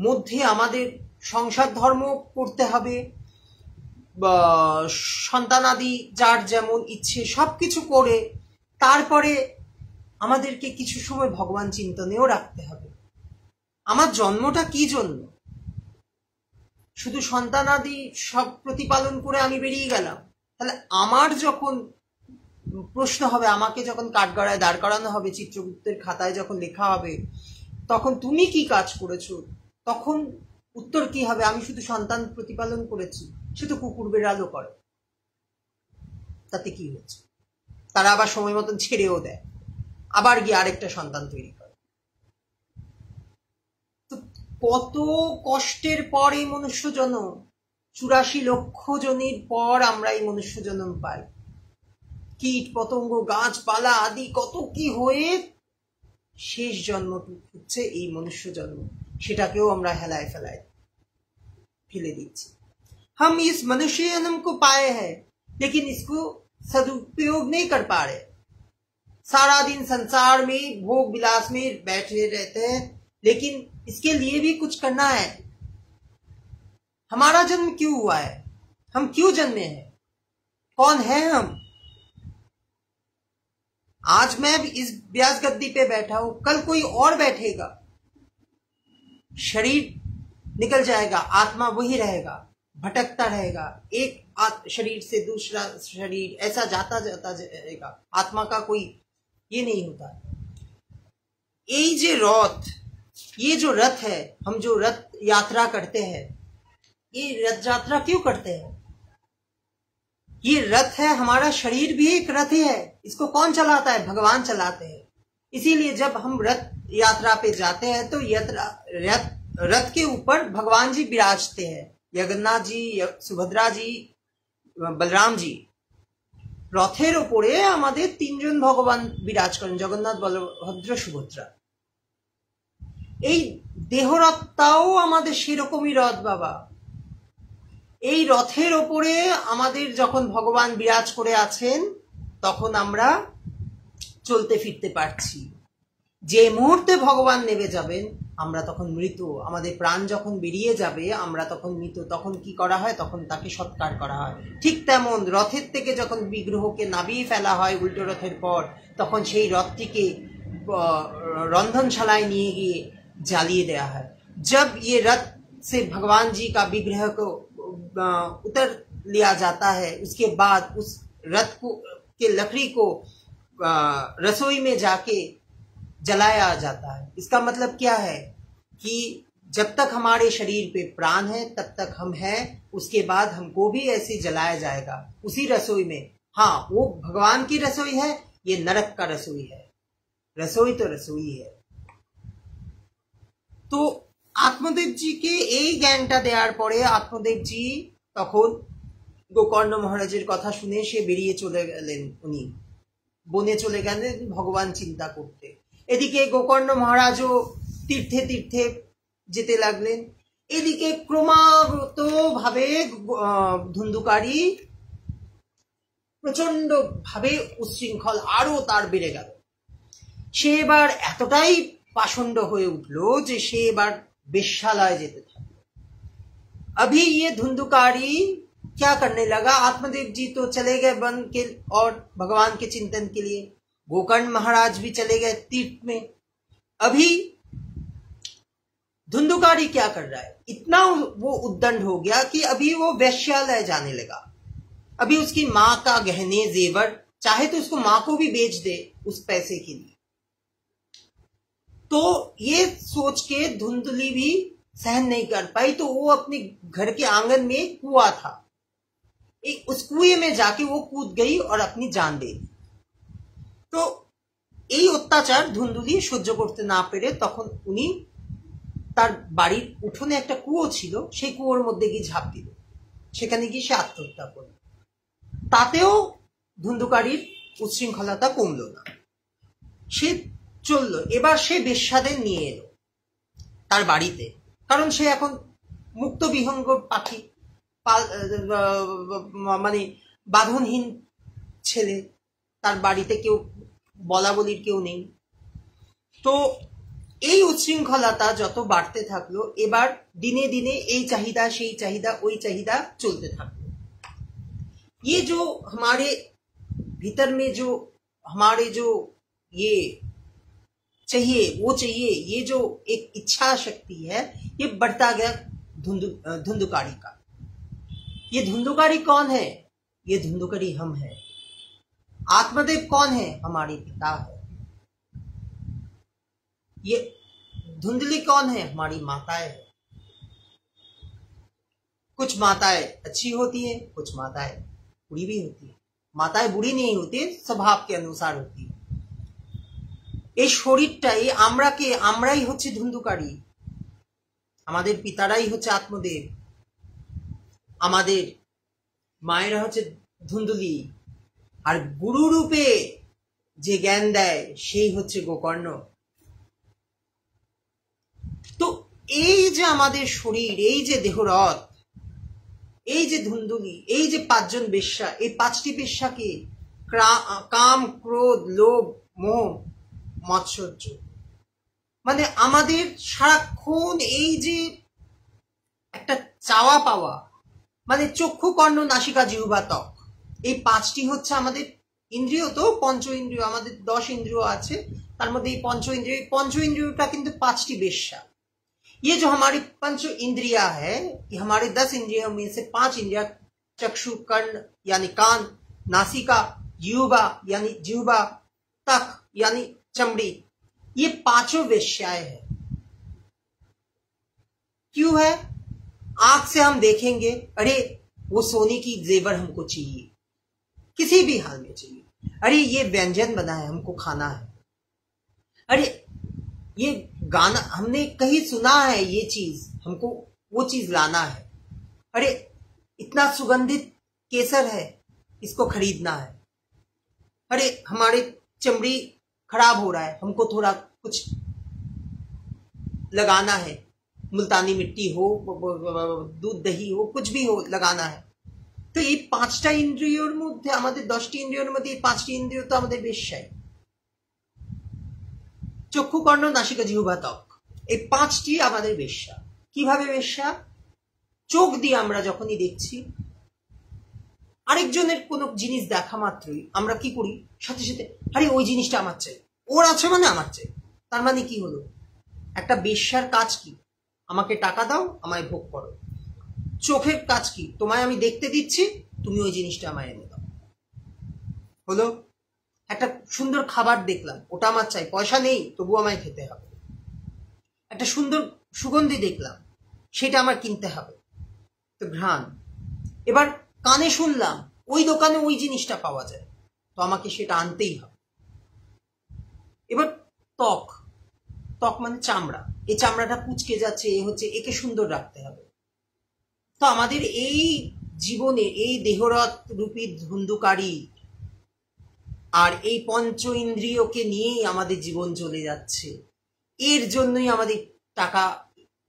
মধ্যে আমাদের সংসার ধর্ম করতে হবে, সন্তানাদি যার যেমন ইচ্ছে সবকিছু করে তারপরে আমাদেরকে কিছু সময় ভগবান চিন্তনেও রাখতে হবে। আমার জন্মটা কি জন্য? শুধু সন্তানাদি সব প্রতিপালন করে আমি বেরিয়ে গেলাম? তাহলে আমার যখন প্রশ্ন হবে, আমাকে যখন কাঠগড়ায় দাঁড় করানো হবে, চিত্রগুপ্তের খাতায় যখন লেখা হবে তখন তুমি কি কাজ করেছো, তখন উত্তর কি হবে? আমি শুধু সন্তান প্রতিপালন করেছি। সে তো কুকুর বেড়ালও করে, তাতে কি হচ্ছে? তারা আবার সময় মতন ছেড়েও দেয়, আবার গিয়ে আরেকটা সন্তান তৈরি করে। তো কত কষ্টের পর এই মনুষ্য জন্ম, 84 লক্ষ জনের পর আমরা এই মনুষ্য জন্ম পাই। কীট পতঙ্গ গাছপালা আদি কত কি হয়ে শেষ জন্ম হচ্ছে এই মনুষ্য জন্ম, সেটাকেও আমরা হেলায় ফেলায় ফেলে দিচ্ছি। हम इस मनुष्य जन्म को पाए हैं लेकिन इसको सदुपयोग नहीं कर पा रहे। सारा दिन संसार में भोग विलास में बैठे रहते हैं, लेकिन इसके लिए भी कुछ करना है। हमारा जन्म क्यों हुआ है? हम क्यों जन्मे हैं? कौन है हम? आज मैं इस व्यास गद्दी पे बैठा हूं, कल कोई और बैठेगा, शरीर निकल जाएगा, आत्मा वही रहेगा, भटकता रहेगा, एक शरीर से दूसरा शरीर ऐसा जाता जाता जाएगा। आत्मा का कोई ये नहीं होता। ये जो रथ, ये जो रथ है, हम जो रथ यात्रा करते हैं, ये रथ यात्रा क्यों करते हैं? ये रथ है, हमारा शरीर भी एक रथ ही है। इसको कौन चलाता है? भगवान चलाते हैं। इसीलिए जब हम रथ यात्रा पे जाते हैं तो रथ के ऊपर भगवान जी विराजते हैं, जगन्नाथ जी, सुभद्रा जी, बलराम जी। रथेर ओपरे आमादेर 3 জন भगवान विराज करें, जगन्नाथ, बलभद्र, सुभद्रा। এই দেহরথটাও আমাদের সেরকমই রথ বাবা। এই রথের ওপরে আমাদের যখন ভগবান বিরাজ করে আছেন তখন আমরা চলতে ফিরতে পারছি। যে মুহূর্তে ভগবান নেমে যাবেন আমরা তখন মৃত, আমাদের প্রাণ যখন বেরিয়ে যাবে আমরা তখন মৃত। তখন কি করা হয়? তখন তাকে সৎকার করা হয়। ঠিক তেমন রথের থেকে যখন বিগ্রহকে নামিয়ে ফেলা হয় উল্টো রথের পর, তখন সেই রথটিকে রন্ধনশালায় নিয়ে গিয়ে জ্বালিয়ে দেয়া হয়। जब ये रथ से भगवान जी का विग्रह को उतर लिया जाता है, उसके बाद उस रथ को के लकड़ी को रसोई में जाके जलाया जाता है। इसका मतलब क्या है? कि जब तक हमारे शरीर पे प्राण है तब तक हम हैं, उसके बाद हमको भी ऐसे जलाया जाएगा उसी रसोई में। हाँ, वो भगवान की रसोई है, ये नरक का रसोई है। रसोई तो रसोई है। তো আত্মদেব জিকে এই জ্ঞানটা দেওয়ার পরে আত্মদেব জি তখন গোকর্ণ মহারাজের কথা শুনে সে বেরিয়ে চলে গেলেন, উনি বনে চলে গেলেন ভগবান চিন্তা করতে। এদিকে গোকর্ণ মহারাজও তীর্থে তীর্থে যেতে লাগলেন। এদিকে ক্রমাগত ভাবে ধুন্ধুকারী প্রচন্ড ভাবে উচ্ছৃঙ্খল আরো তার বেড়ে গেল। সে এবার এতটাই पाषंड हुए उठलो जे से बार बेश्यालय जेते थाकलो। अभी ये धुंधुकारी क्या करने लगा, आत्मदेव जी तो चले गए वन के और भगवान के चिंतन के लिए, गोकर्ण महाराज भी चले गए तीर्थ में। अभी धुंधुकारी क्या कर रहा है, इतना वो उद्दंड हो गया कि अभी वो वेश्यालय जाने लगा। अभी उसकी माँ का गहने जेवर, चाहे तो उसको माँ को भी बेच दे उस पैसे के लिए। तो ये सोच के धुंधली भी सहन नहीं कर पाई, तो वो अपने घर के आंगन में कुआं था, उस कुएं में जाके वो कूद गई और अपनी जान दे दी। तो এই অত্যাচার ধুন্দুলি সহ্য করতে না পেরে তখন উনি তার বাড়ির উঠোনে একটা কুয়ো ছিল, সেই কুয়োর মধ্যে গিয়ে ঝাঁপ দিল, সেখানে গিয়ে সে আত্মহত্যা করল। তাতেও ধুন্ধুকারীর উচ্ছৃঙ্খলতা কমলো না, সে চললো। এবার সে বেশ্যাদের নিয়ে এলো তার বাড়িতে, কারণ সে এখন মুক্ত বিহঙ্গ পাখি, মানে বাঁধনহীন ছেলে, তার বাড়িতে কেউ বলা বলির কেউ নেই। তো এই উচ্ছৃঙ্খলতা যত বাড়তে থাকলো, এবার দিনে দিনে এই চাহিদা সেই চাহিদা ওই চাহিদা চলতে থাকলো। ये जो हमारे भीतर में जो हमारे जो ये चाहिए वो चाहिए, ये जो एक इच्छा शक्ति है, ये बढ़ता गया धुंधुकारी का। ये धुंधुकारी कौन है, ये धुंधुकारी हम है। आत्मदेव कौन है, हमारे पिता है। ये धुंधली कौन है, हमारी माताएं है। कुछ माताएं अच्छी होती है, कुछ माताएं बुरी भी होती है। माताएं बुरी नहीं होती, स्वभाव के अनुसार होती है। এই শরীরটাই আমরাই হচ্ছে ধুন্ধুকারী, আমাদের পিতারাই হচ্ছে আত্মদেব, আমাদের মায়েরা হচ্ছে ধুন্ধুলি, আর গুরু রূপে যে জ্ঞান দেয় সেই হচ্ছে গোকর্ণ। তো এই যে আমাদের শরীর, এই যে দেহরথ, এই যে ধুন্ধুলি, এই যে পাঁচজন বেশ্যা, এই পাঁচটি বেশ্যাকে কাম, ক্রোধ, লোভ, মোহ, মৎসর্য, মানে আমাদের সারাক্ষণ এই যে একটা চাওয়া পাওয়া, মানে চক্ষু, কর্ণ, নাসিকা, জিহ্বা, ত্বক, এই পাঁচটি হচ্ছে আমাদের ইন্দ্রিয়। তো পঞ্চ ইন্দ্রিয়, আমাদের 10 ইন্দ্রিয় আছে, তার মধ্যে এই পঞ্চ ইন্দ্রিয়টা কিন্তু পাঁচটি বেশ্যা। ये जो हमारी पंच इंद्रिया है, ये हमारे 10 इंद्रियों में से 5 इंद्रिया, चक्षु, कर्ण यानी कान, नासिका, जिह्वा यानी जिह्वा, त्वक यानी चमड़ी, ये पांचों वेश्याएं हैं। क्यों है, आंख से हम देखेंगे, अरे वो सोने की जेवर हमको चाहिए, किसी भी हाल में चाहिए। अरे ये व्यंजन बना है, हमको खाना है। अरे ये गाना हमने कहीं सुना है, ये चीज हमको वो चीज लाना है। अरे इतना सुगंधित केसर है, इसको खरीदना है। अरे हमारे चमड़ी खराब हो रहा है, हमको थोड़ा कुछ लगाना है, मुल्तानी मिट्टी हो, दूध दही हो, कुछ भी हो, लगाना है। तो ये 5টা ইন্দ্রিয়র মধ্যে, আমাদের 10টি ইন্দ্রিয়র মধ্যে এই 5টি ইন্দ্রিয় তো আমাদের বেশ্যাই। চক্ষু, কর্ণ, নাসিকা, জিহ্বা, ত্বক, এই 5টি আমাদের বেশ্যা। কিভাবে বেশ্যা, চোখ দিয়ে আমরা যখনই দেখছি, আরেকজনের কোনো জিনিস দেখা মাত্রই আমরা কি করি, সাথে সাথে আরে ওই জিনিসটা আমার চাই, ওর আছে মানে আমার চাই। তার মানে কি হলো, একটা বেশ্যার কাজ কি, আমাকে টাকা দাও, আমায় ভোগ করো। চোখের কাজ কি, তোমায় আমি দেখতে দিচ্ছি, তুমি ওই জিনিসটা আমায় এনে দাও। হলো, একটা সুন্দর খাবার দেখলাম, ওটা আমার চাই, পয়সা নেই তবু আমায় খেতে হবে। একটা সুন্দর সুগন্ধি দেখলাম, সেটা আমার কিনতে হবে, তো ঘ্রাণ। এবার কানে শুনলাম ওই দোকানে ওই জিনিসটা পাওয়া যায়, তো আমাকে সেটা আনতেই হবে। এবার ত্বক, ত্বক মানে চামড়া, এই চামড়াটা কুচকে যাচ্ছে, এ হচ্ছে, একে সুন্দর রাখতে হবে। তো আমাদের এই জীবনে এই দেহরথ রূপী ধুন্ধুকারী আর এই পঞ্চ ইন্দ্রিয়কে নিয়েই আমাদের জীবন চলে যাচ্ছে। এর জন্যই আমাদের টাকা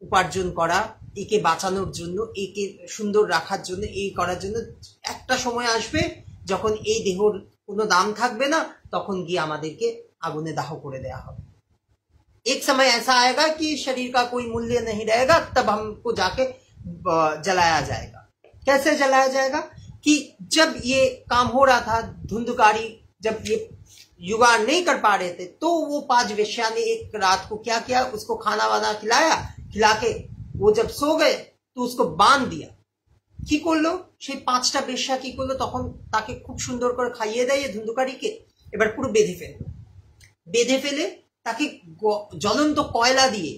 উপার্জন করা, একে বাঁচানোর জন্য, একে সুন্দর রাখার জন্য, এই করার জন্য। একটা সময় আসবে যখন এই দেহর কোনো দাম থাকবে না, তখন গিয়ে আমাদেরকে আগুনে দাহ করে দেয়া হবে। एक समय ऐसा आएगा कि शरीर का कोई मूल्य नहीं रहेगा, तब हमको जाके जलाया जाएगा। कैसे जलाया जाएगा कि जब ये काम हो रहा था, धुंधकारी जब ये युवा नहीं कर पा रहे थे, तो वो 5 वेश्या ने एक रात को क्या किया, उसको खाना वाना खिलाया, खिला के वो जब सो गए तो उसको बांध दिया। কি করলো সেই 5টা বেশ্যা, কি করলো, তখন তাকে খুব সুন্দর করে খাইয়ে দেয় ধুন্ধুকারীকে। এবার পুরো বেঁধে ফেললো, বেঁধে ফেলে তাকে জ্বলন্ত কয়লা দিয়ে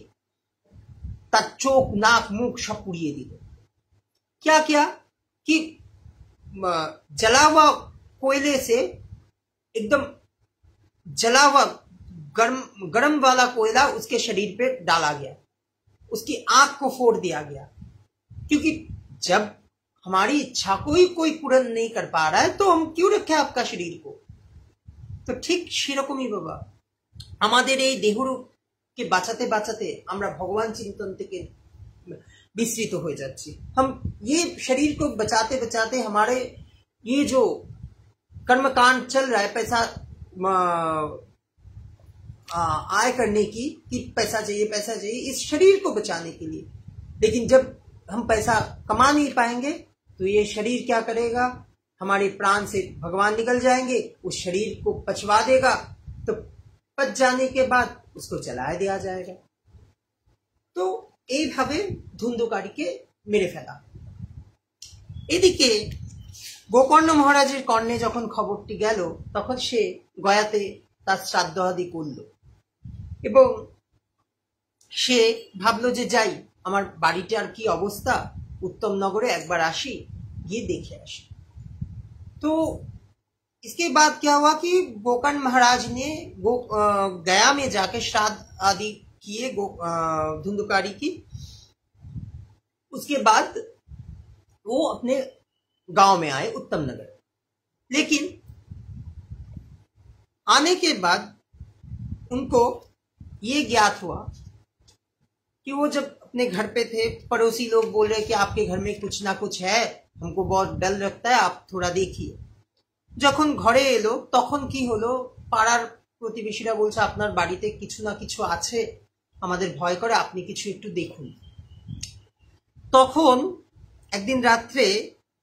তার চোখ, নাক, মুখ সব পুড়িয়ে দিল। क्या किया कि जला हुआ कोयले से एकदम जला हुआ गर्म वाला कोयला उसके शरीर पे डाला गया, उसकी आंख को फोड़ दिया गया। क्योंकि जब हमारी इच्छा को ही कोई पूर्ण नहीं कर पा रहा है, तो हम क्यों रखें आपका शरीर को। तो ठीक সেরকমই বাবা, আমাদের এই দেহকে বাঁচাতে বাঁচাতে আমরা ভগবান চিন্তন থেকে विस्तृत हो जाती। हम ये शरीर को बचाते बचाते हमारे ये जो कर्मकांड चल रहा है, पैसा आय करने की, कि पैसा चाहिए पैसा चाहिए, इस शरीर को बचाने के लिए। लेकिन जब हम पैसा कमा नहीं पाएंगे तो ये शरीर क्या करेगा, हमारे प्राण से भगवान निकल जाएंगे, उस शरीर को पचवा देगा, तो पच जाने के बाद उसको जला दिया जाएगा। तो এইভাবে ধুন্ধুকারীকে মেরে ফেলা। এদিকে গোকর্ণ মহারাজের কর্ণে যখন খবরটি গেল, তখন সে গয়াতে তার শ্রাদ্ধ আদি করল এবং সে ভাবলো যে যাই, আমার বাড়িটার কি অবস্থা, उत्तम नगरे একবার আসি, গিয়ে দেখে আসি। तो इसके बाद क्या हुआ कि गोकर्ण महाराज ने गया में जाके श्राद्ध आदि किए धुंधुकारी की। उसके बाद वो अपने गांव में आए, उत्तम नगर। लेकिन आने के बाद उनको ये ज्ञात हुआ कि वो जब अपने घर पे थे, पड़ोसी लोग बोल रहे कि आपके घर में कुछ ना कुछ है, हमको बहुत डर लगता है, आप थोड़ा देखिए। যখন ঘরে এলো তখন কি হলো, পাড়ার প্রতিবেশীরা বলছে আপনার বাড়িতে কিছু না কিছু আছে, আমাদের ভয় করে, আপনি কিছু একটু দেখুন। তখন একদিন রাত্রে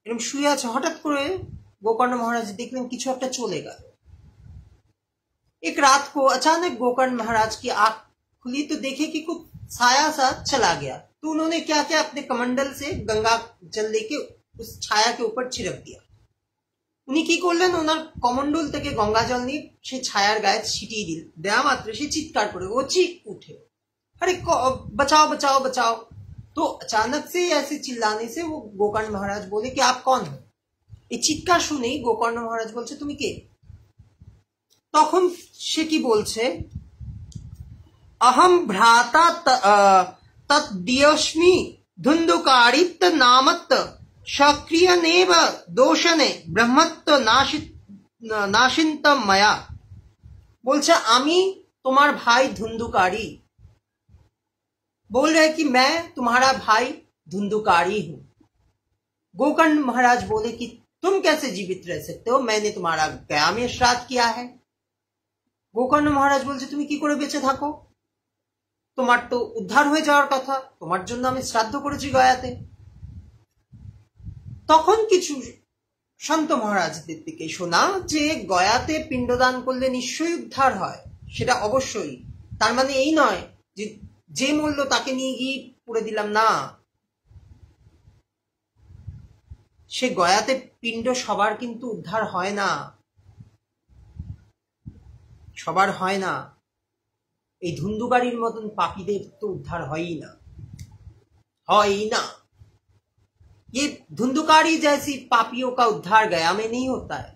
এরকম শুয়ে আছে, হঠাৎ করে गोकर्ण महाराज देखलें কিছু একটা চলে গেল। एक रात को अचानक गोकर्ण महाराज की आंख खुली तो देखे कि कुछ छाया सा चला गया। तो उन्होंने क्या किया, अपने कमंडल से गंगा जल लेके उस छाया के ऊपर छिड़क दिया। উনি কি করলেন, ওনার কমন্ডল থেকে গঙ্গা জল নিয়ে সেই ছায়ার গায়ে ছিটিয়ে দেওয়া মাত্র সে চিৎকার করে, ও চিক उठे, अरे बचाओ बचाओ बचाओ। तो अचानक से ऐसे चिल्लाने से वो गोकर्ण महाराज बोले कि आप कौन हो। এই চিৎকার শুনেই গোকর্ণ মহারাজ বলছে তুমি কে। তখন সে কি বলছে, अहम भ्राता तद्दियस्मि धुंधुकारित नामत सक्रिय नेव दोषने ब्रह्मत्व नाशित मया। बोलছে আমি তোমার भाई धुंधुकारी, बोल रहे कि मैं तुम्हारा भाई धुंधुकारी हूं। गोकर्ण महाराज बोले कि तुम कैसे जीवित रह सकते हो, मैंने तुम्हारा गया में श्राद्ध किया है। गोकर्ण महाराज बोलছে তুমি কি করে বেঁচে থাকো, তোমার তো উদ্ধার হয়ে যাওয়ার কথা, তোমার জন্য আমি শ্রাদ্ধ করেছি গয়াতে। তখন কিছু সন্ত মহারাজদের থেকে শোনা যে গয়াতে পিণ্ডদান করলে নিশ্চয়ই উদ্ধার হয়, সেটা অবশ্যই। তার মানে এই নয় যে যে মূল্য তাকে নিয়ে গিয়ে পুড়ে দিলাম, না, সে গয়াতে পিণ্ড সবার কিন্তু উদ্ধার হয় না, সবার হয় না। এই ধুন্ধুকারীর মতন পাপীদের তো উদ্ধার হয়ই না। ही ना। ये धुंधुकारी जैसी पापियों का उद्धार गया में नहीं होता है।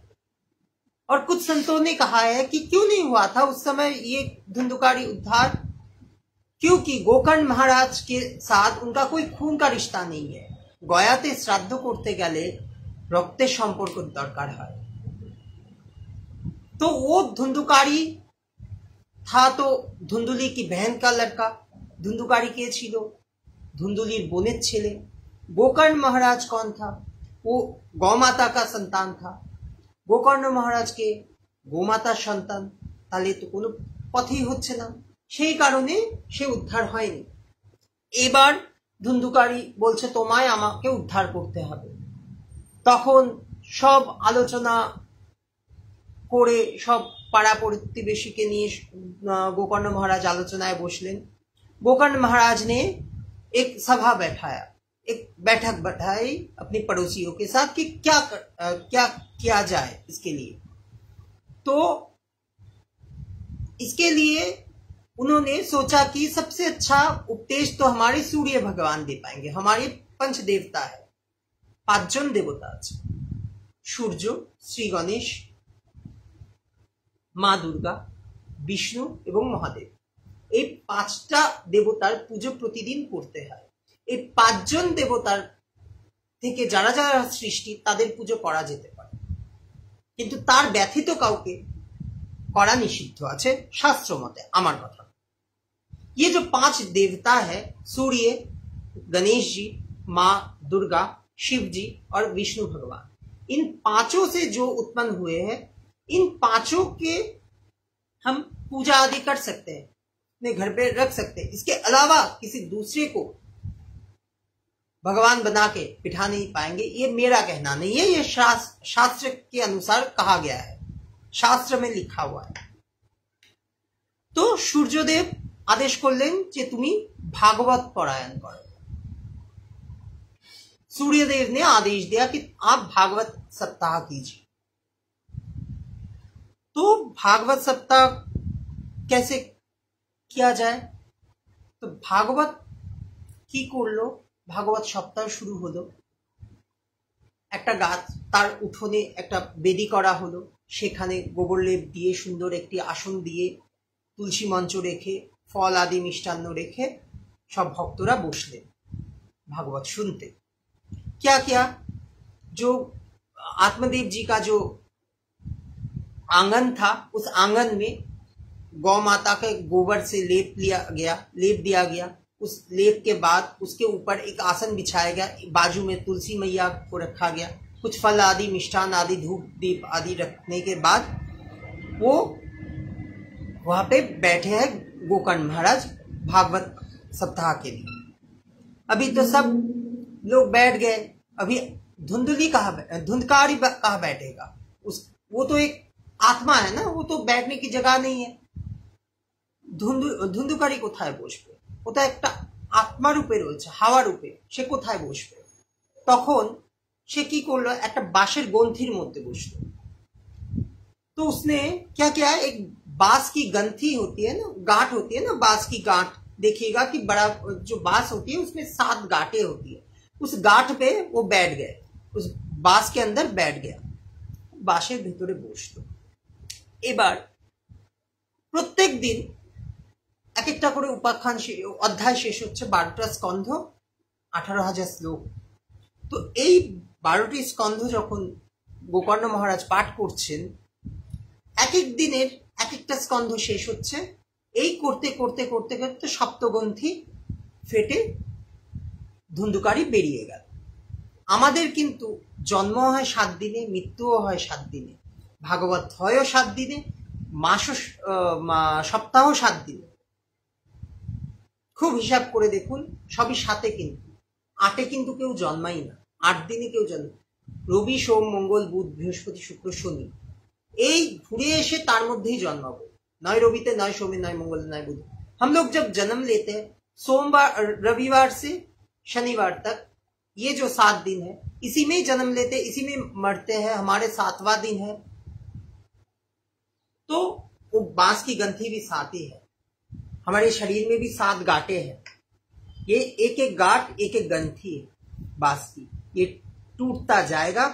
और कुछ संतों ने कहा है कि क्यों नहीं हुआ था उस समय ये धुंधुकारी उद्धार, क्योंकि गोकर्ण महाराज के साथ उनका कोई खून का रिश्ता नहीं है। गयाते श्राद्ध करते गেले रक्तेर सम्पर्क दरकार है। तो वो धुंधुकारी था तो धुंधुली की बहन का लड़का। धुंधुकारी के छिलो? धुंधुलीर बोनेर छेले। गोकर्ण महाराज कौन था? वो गौमाता का संतान था। गोकर्ण महाराज के गोमातार सन्तान, ताहले तो कोनो पथेई हच्छे ना, সেই কারণে সে উদ্ধার হয়নি। এবার ধুন্ধুকারী বলছে তোমায় আমাকে উদ্ধার করতে হবে। তখন সব আলোচনা করে সব পাড়া প্রতিবেশীকে নিয়ে गोकर्ण महाराज आलोचनाएं बसलें। गोकर्ण महाराज ने एक सभा बैठाया, एक बैठक बैठाई अपने पड़ोसियों के साथ कि क्या किया जाए इसके लिए। तो इसके लिए उन्होंने सोचा कि सबसे अच्छा उपदेश तो हमारे सूर्य भगवान दे पाएंगे। हमारे पंच देवता है, 5 জন देवता আছে, सूर्य, श्री गणेश, মা দুর্গা, বিষ্ণু এবং মহাদেব। এই 5টা দেবতার পুজো প্রতিদিন করতে হয়। এই 5 জন দেবতার থেকে যারা যারা সৃষ্টি তাদের পুজো করা যেতে পারে, কিন্তু তার ব্যতীত কাউকে করা নিষিদ্ধ আছে শাস্ত্র মতে। আমার কথা, ये जो 5 देवता है, सूर्य, गणेश जी, माँ दुर्गा, शिव जी और विष्णु भगवान, इन 5 से जो उत्पन्न हुए हैं, इन 5 के हम पूजा आदि कर सकते हैं, अपने घर पे रख सकते हैं। इसके अलावा किसी दूसरे को भगवान बना के बिठा नहीं पाएंगे। ये मेरा कहना नहीं है, ये शास्त्र के अनुसार कहा गया है, शास्त्र में लिखा हुआ है। तो सूर्यदेव आदेश करलें जे तुमी भागवत पारायण करो। सूर्यदेव ने आदेश दिया कि आप भागवत सप्ताह कीजिए। तो भागवत सप्ताह कैसे किया जाए? तो भागवत की करलो, भागवत सप्ताह शुरू हलो। একটা গাছ, তার উঠোনে একটা বেদি করা হলো, সেখানে গোবর লেপ দিয়ে সুন্দর একটি আসন দিয়ে তুলসী মঞ্চ রেখে फल आदि मिष्टान्न रेखे सब भक्तरा बसले भागवत सुनते। क्या क्या? जो आत्मदेव जी का जो आंगन था, उस आंगन में गौ माता के गोबर से लेप दिया गया। उस लेप के बाद उसके ऊपर एक आसन बिछाया गया, बाजू में तुलसी मैया को रखा गया। कुछ फल आदि मिष्टान्न आदि धूप दीप आदि रखने के बाद वो वहां पे बैठे हैं गोकर्ण महाराज भागवत सप्ताह के लिए। अभी तो सब लोग बैठ गए, अभी धुंधुली धुंधकारी कहाँ बैठेगा? वो तो एक आत्मा है ना, वो तो बैठने की जगह नहीं है। धुंधुकारी कोथाय बसবে? वो तो एक आत्मा रूपे রয়েছে, হাওয়া রূপে, সে কোথায় বসবে? তখন সে কি করলো, একটা বাঁশের গ্রন্থির মধ্যে বসলো। तो उसने क्या किया, एक बांस की गंथी होती है ना, गांठ होती है ना, बांस की गांठ, देखिएगा कि बड़ा जो बांस होती है उसमें 7 गांठें होती है। उस गांठ पे वो बैठ गए, उस बांस के अंदर बैठ गया, बांसेर भीतरे बसलो। এবার প্রত্যেক দিন এক একটা করে উপাখ্যান অধ্যায় শেষ হচ্ছে। 12টা স্কন্ধ, 18,000 শ্লোক। তো এই 12টি স্কন্ধ যখন গোকর্ণ মহারাজ পাঠ করছেন, এক এক দিনের এক একটা স্কন্ধ শেষ হচ্ছে। এই করতে করতে করতে করতে সপ্তগ্রন্থি ফেটে ধুন্ধুকারি বেরিয়ে গেল। আমাদের কিন্তু জন্ম হয় 7 দিনে, মৃত্যুও হয় 7 দিনে, ভাগবত হয়ও 7 দিনে, মাসও সপ্তাহ 7 দিনে। খুব হিসাব করে দেখুন, সবই 7-এ, কিন্তু 8-এ কিন্তু কেউ জন্মাই না। 8 দিনে কেউ জন্ম, রবি সোম মঙ্গল বুধ বৃহস্পতি শুক্র শনি, এই ঘুরে এসে তার মধ্যেই জন্মাবো। नय रविते, नय सोमे, नय मंगल, नय बुध। हम लोग जब जन्म लेते हैं सोमवार, रविवार से शनिवार तक, ये जो 7 दिन है, इसी में जन्म लेते, इसी में मरते हैं। हमारे 7वां दिन है, तो वो बांस की गंथी भी 7 ही है। हमारे शरीर में भी 7 गांठें हैं। ये एक एक गांठ एक एक ग्रंथि है बांस की, ये टूटता जाएगा,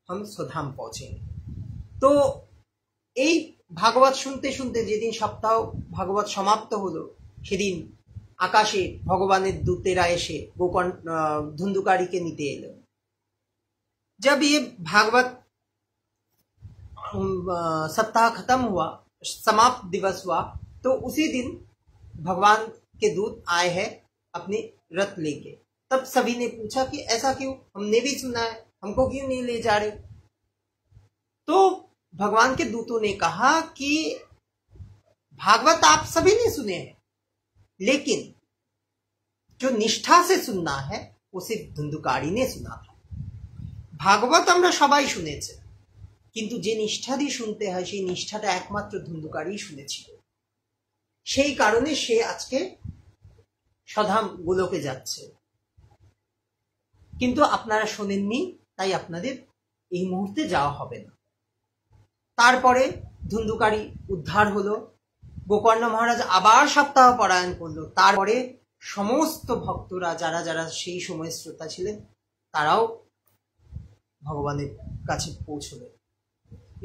हम स्वधाम पहुंचेंगे। तो এই ভাগবত শুনতে শুনতে যেদিন সপ্তাহ ভাগবত সমাপ্ত হলো, সেদিন আকাশে ভগবানের দূতেরা এসে ধুন্ধুকারীকে নিতে এলো। जब ये भागवत सप्ताह खत्म हुआ, समाप्त दिवस हुआ, तो उसी दिन भगवान के दूत आए हैं अपने रथ लेके। तब सभी ने पूछा कि ऐसा क्यों, हमने भी सुना है, हमको क्यों नहीं ले जा रहे। तो भगवान के दूतों ने कहा कि भागवत आप सभी ने सुने हैं, लेकिन जो निष्ठा से सुनना है वो सिर्फ धुंधुकारी ने सुना था। भागवत আমরা সবাই শুনেছে, কিন্তু যে নিষ্ঠা দিয়ে শুনতে হয় সেই নিষ্ঠাটা একমাত্র ধুন্ধুকারী শুনেছিল। সেই কারণে সে আজকে স্বধাম গোলকে যাচ্ছে, কিন্তু আপনারা শোনেননি, তাই আপনাদের এই মুহূর্তে যাওয়া হবে না। তারপরে ধুন্ধুকারী উদ্ধার হলো, গোকর্ণ মহারাজ আবার সপ্তাহ পরায়ণ করলো। তারপরে সমস্ত ভক্তরা যারা যারা সেই সময় শ্রোতা ছিলেন তারাও ভগবানের কাছে পৌঁছলো।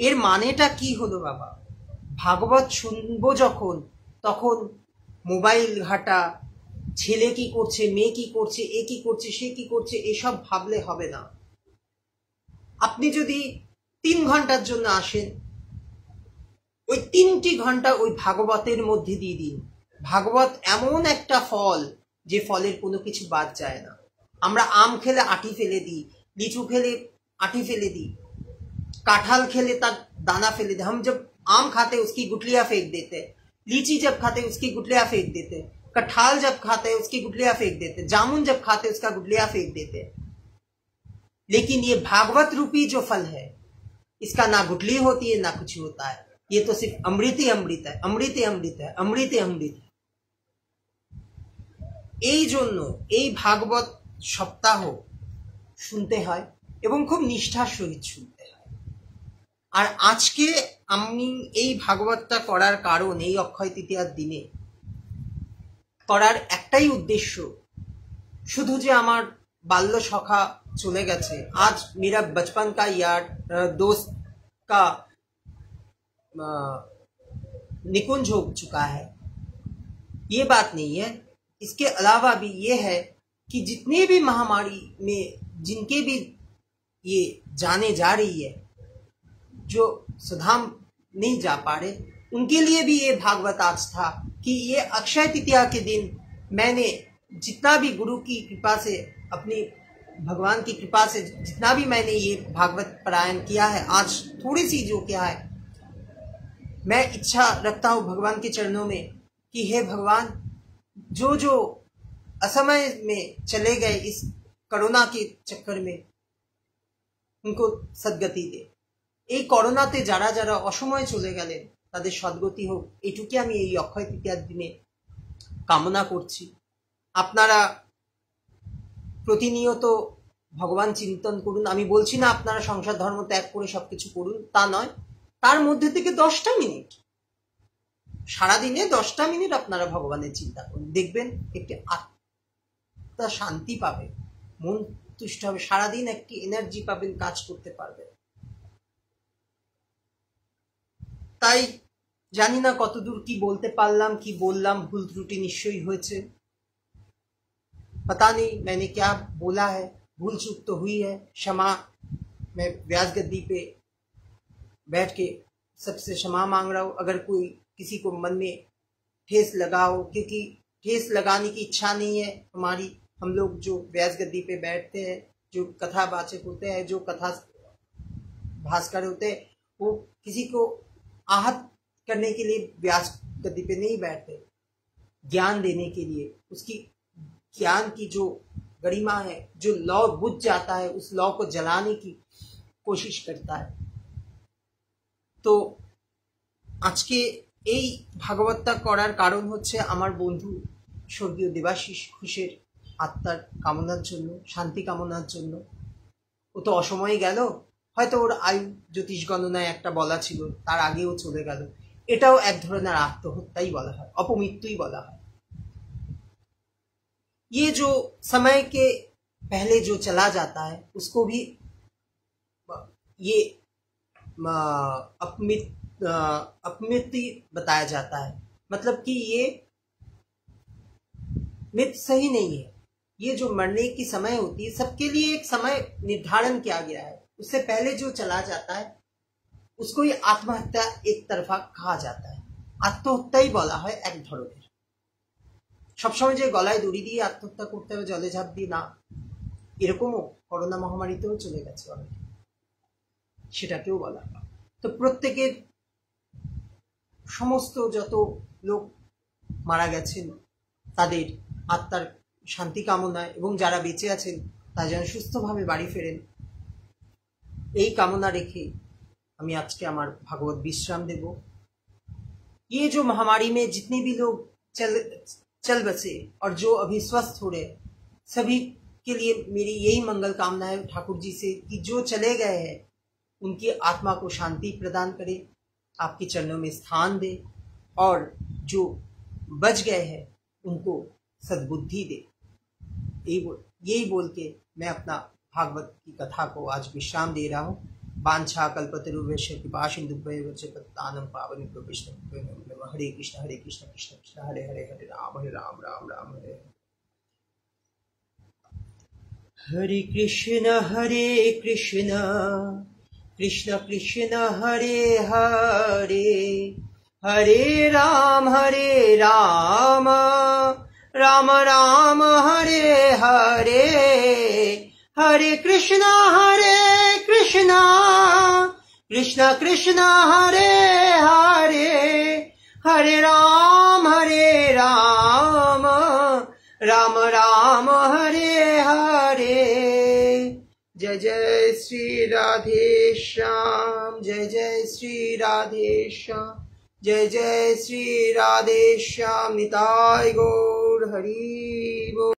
এর মানেটা কি হলো বাবা? ভাগবত শুনবো যখন, তখন মোবাইল ঘাটা, ছেলে কি করছে, মেয়ে কি করছে, এ কি করছে, সে কি করছে, এসব ভাবলে হবে না। আপনি যদি 3 ঘন্টার জন্য আসেন, ওই 3টি ঘন্টা ওই ভাগবতের মধ্যে দিয়ে দিন। ভাগবত এমন একটা ফল যে ফলের কোনো কিছু বাদ যায় না। আমরা আম খেলে আটি ফেলে দিই, লিচু খেলে आठी फेले दी, काठाल खेले तक दाना फेले दी। हम जब आम खाते उसकी गुठलियां फेंक देते, लीची जब खाते उसकी गुठलियां फेंक देते, कटहल जब खाते उसकी गुठलियां फेंक देते, जामुन जब खाते उसका गुठलियां फेंक देते। लेकिन ये भागवत रूपी जो फल है, इसका ना गुठली होती है ना कुछ होता है, ये तो सिर्फ अमृत ही अमृत है, अमृत ही अमृत है, अमृत ही अमृत है। এই জন্য এই ভাগবত সপ্তাহ শুনতে হয় এবং খুব নিষ্ঠার সহিত শুনতে হয়। আর আজকে আমি এই ভাগবতটা করার কারণ, এই অক্ষয় তৃতীয়ার দিনে করার একটাই উদ্দেশ্য, শুধু যে আমার বাল্য সখা চলে গেছে, আজ मेरा बचपन का यार दोस्त का निकुंज हो चुका है, ये बात नहीं है। इसके अलावा भी ये है कि जितने भी महामारी में जिनके भी ये जाने जा रही है, जो सुधाम नहीं जा पा रहे, उनके लिए भी ये भागवत आज था कि ये अक्षय तृतीया के दिन मैंने जितना भी गुरु की कृपा से, अपनी भगवान की कृपा से जितना भी मैंने ये भागवत पारायण किया है, आज थोड़ी सी जो क्या है, मैं इच्छा रखता हूँ भगवान के चरणों में कि हे भगवान, जो जो असमय में चले गए इस कोरोना के चक्कर में, उनको सद्गति दे। এই করোনাতে যারা যারা অসময়ে চলে গেলেন তাদের সদ্গতি হোক, এটুকু আমি এই অক্ষয় তৃতীয়ার দিনে কামনা করছি। আপনারা প্রতিনিয়ত ভগবান চিন্তন করুন। আমি বলছি না আপনারা সংসার ধর্ম ত্যাগ করে সবকিছু করুন, তা নয়। তার মধ্যে থেকে 10টা মিনিট, সারাদিনে 10টা মিনিট আপনারা ভগবানের চিন্তা করুন, দেখবেন একটি আত্মা শান্তি পাবে, মন তুষ্ট হবে, সারাদিন একটি এনার্জি পাবেন, কাজ করতে পারবেন। তাই জানি না কতদূর কি বলতে পারলাম, কি বললাম, ভুল ত্রুটি নিশ্চয়ই হয়েছে। पता नहीं मैंने क्या बोला है, भूल चूक तो हुई है, क्षमा। मैं व्यास गद्दी पे बैठ के सबसे क्षमा मांग रहा हूँ अगर कोई किसी को मन में ठेस लगा हो, क्योंकि ठेस लगाने की इच्छा नहीं है हमारी। हम लोग जो व्यास गद्दी पे बैठते हैं, जो कथा वाचक होते हैं, जो कथा भास्कर होते हैं, वो किसी को आहत करने के लिए व्यास गद्दी पे नहीं बैठते, ज्ञान देने के लिए। उसकी ज्ञान की जो गरिमा है, जो लौ बुझ जाता है, उस लौ को जलाने की कोशिश करता है। तो আজকে এই ভাগবতটা করার কারণ হচ্ছে আমার বন্ধু স্বর্গীয় দেবাশিস ঘোষের আত্মার কামনার জন্য, শান্তি কামনার জন্য। ও তো অসময়ে গেল, হয়তো ওর আয়ু জ্যোতিষ গণনায় একটা বলা ছিল, তার আগেও চলে গেল। এটাও এক ধরনের আত্মহত্যাই বলা হয়, অপমৃত্যুই বলা হয়। ये जो समय के पहले जो चला जाता है उसको भी ये अपमिति बताया जाता है। मतलब कि ये मित सही नहीं है। ये जो मरने की समय होती है, सबके लिए एक समय निर्धारण किया गया है। उससे पहले जो चला जाता है उसको ये आत्महत्या एक तरफा कहा जाता है। আত্মহত্যাই বলা হয় এক ধরনের। সবসময় যে গলায় দড়ি দিয়ে আত্মহত্যা করতে হবে, জলে ঝাঁপ দিয়ে না, এরকমও করোনা মহামারীতেও চলে গেছে অনেকে, সেটাকেও বলা হয়। তো প্রত্যেকের সমস্ত যত লোক মারা গেছেন তাদের আত্মার শান্তি কামনায় এবং যারা বেঁচে আছেন তারা যেন সুস্থভাবে বাড়ি ফেরেন এই কামনা রেখে আমি আজকে আমার भागवत विश्राम देव। ये जो महामारी में जितने भी लोग चल बसे और जो अभी स्वस्थ हो रहे, सभी के लिए मेरी यही मंगल कामना है ठाकुर जी से कि जो चले गए हैं उनकी आत्मा को शांति प्रदान करे, आपके चरणों में स्थान दे, और जो बच गए हैं उनको सद्बुद्धि दे। यही बोल के मैं अपना भागवत की कथा को आज विश्राम दे रहा हूँ। वांछा कल्पतरुभ्यश्च कृपा सिन्धुभ्यैव च पतितानां पावनेभ्यो वैष्णवेभ्यो नमो नमः। हरे कृष्ण कृष्ण कृष्ण हरे हरे, हरे राम राम राम हरे हरे कृष्ण कृष्ण कृष्ण हरे हरे, हरे राम राम राम हरे हरे, हरे कृष्ण कृष्ण कृष्ण हरे हरे, हरे राम राम राम हरे हरे। जय जय श्री राधे श्याम, जय जय श्री राधे श्याम, जय जय श्री राधे श्याम। निताय गौर हरि बोल।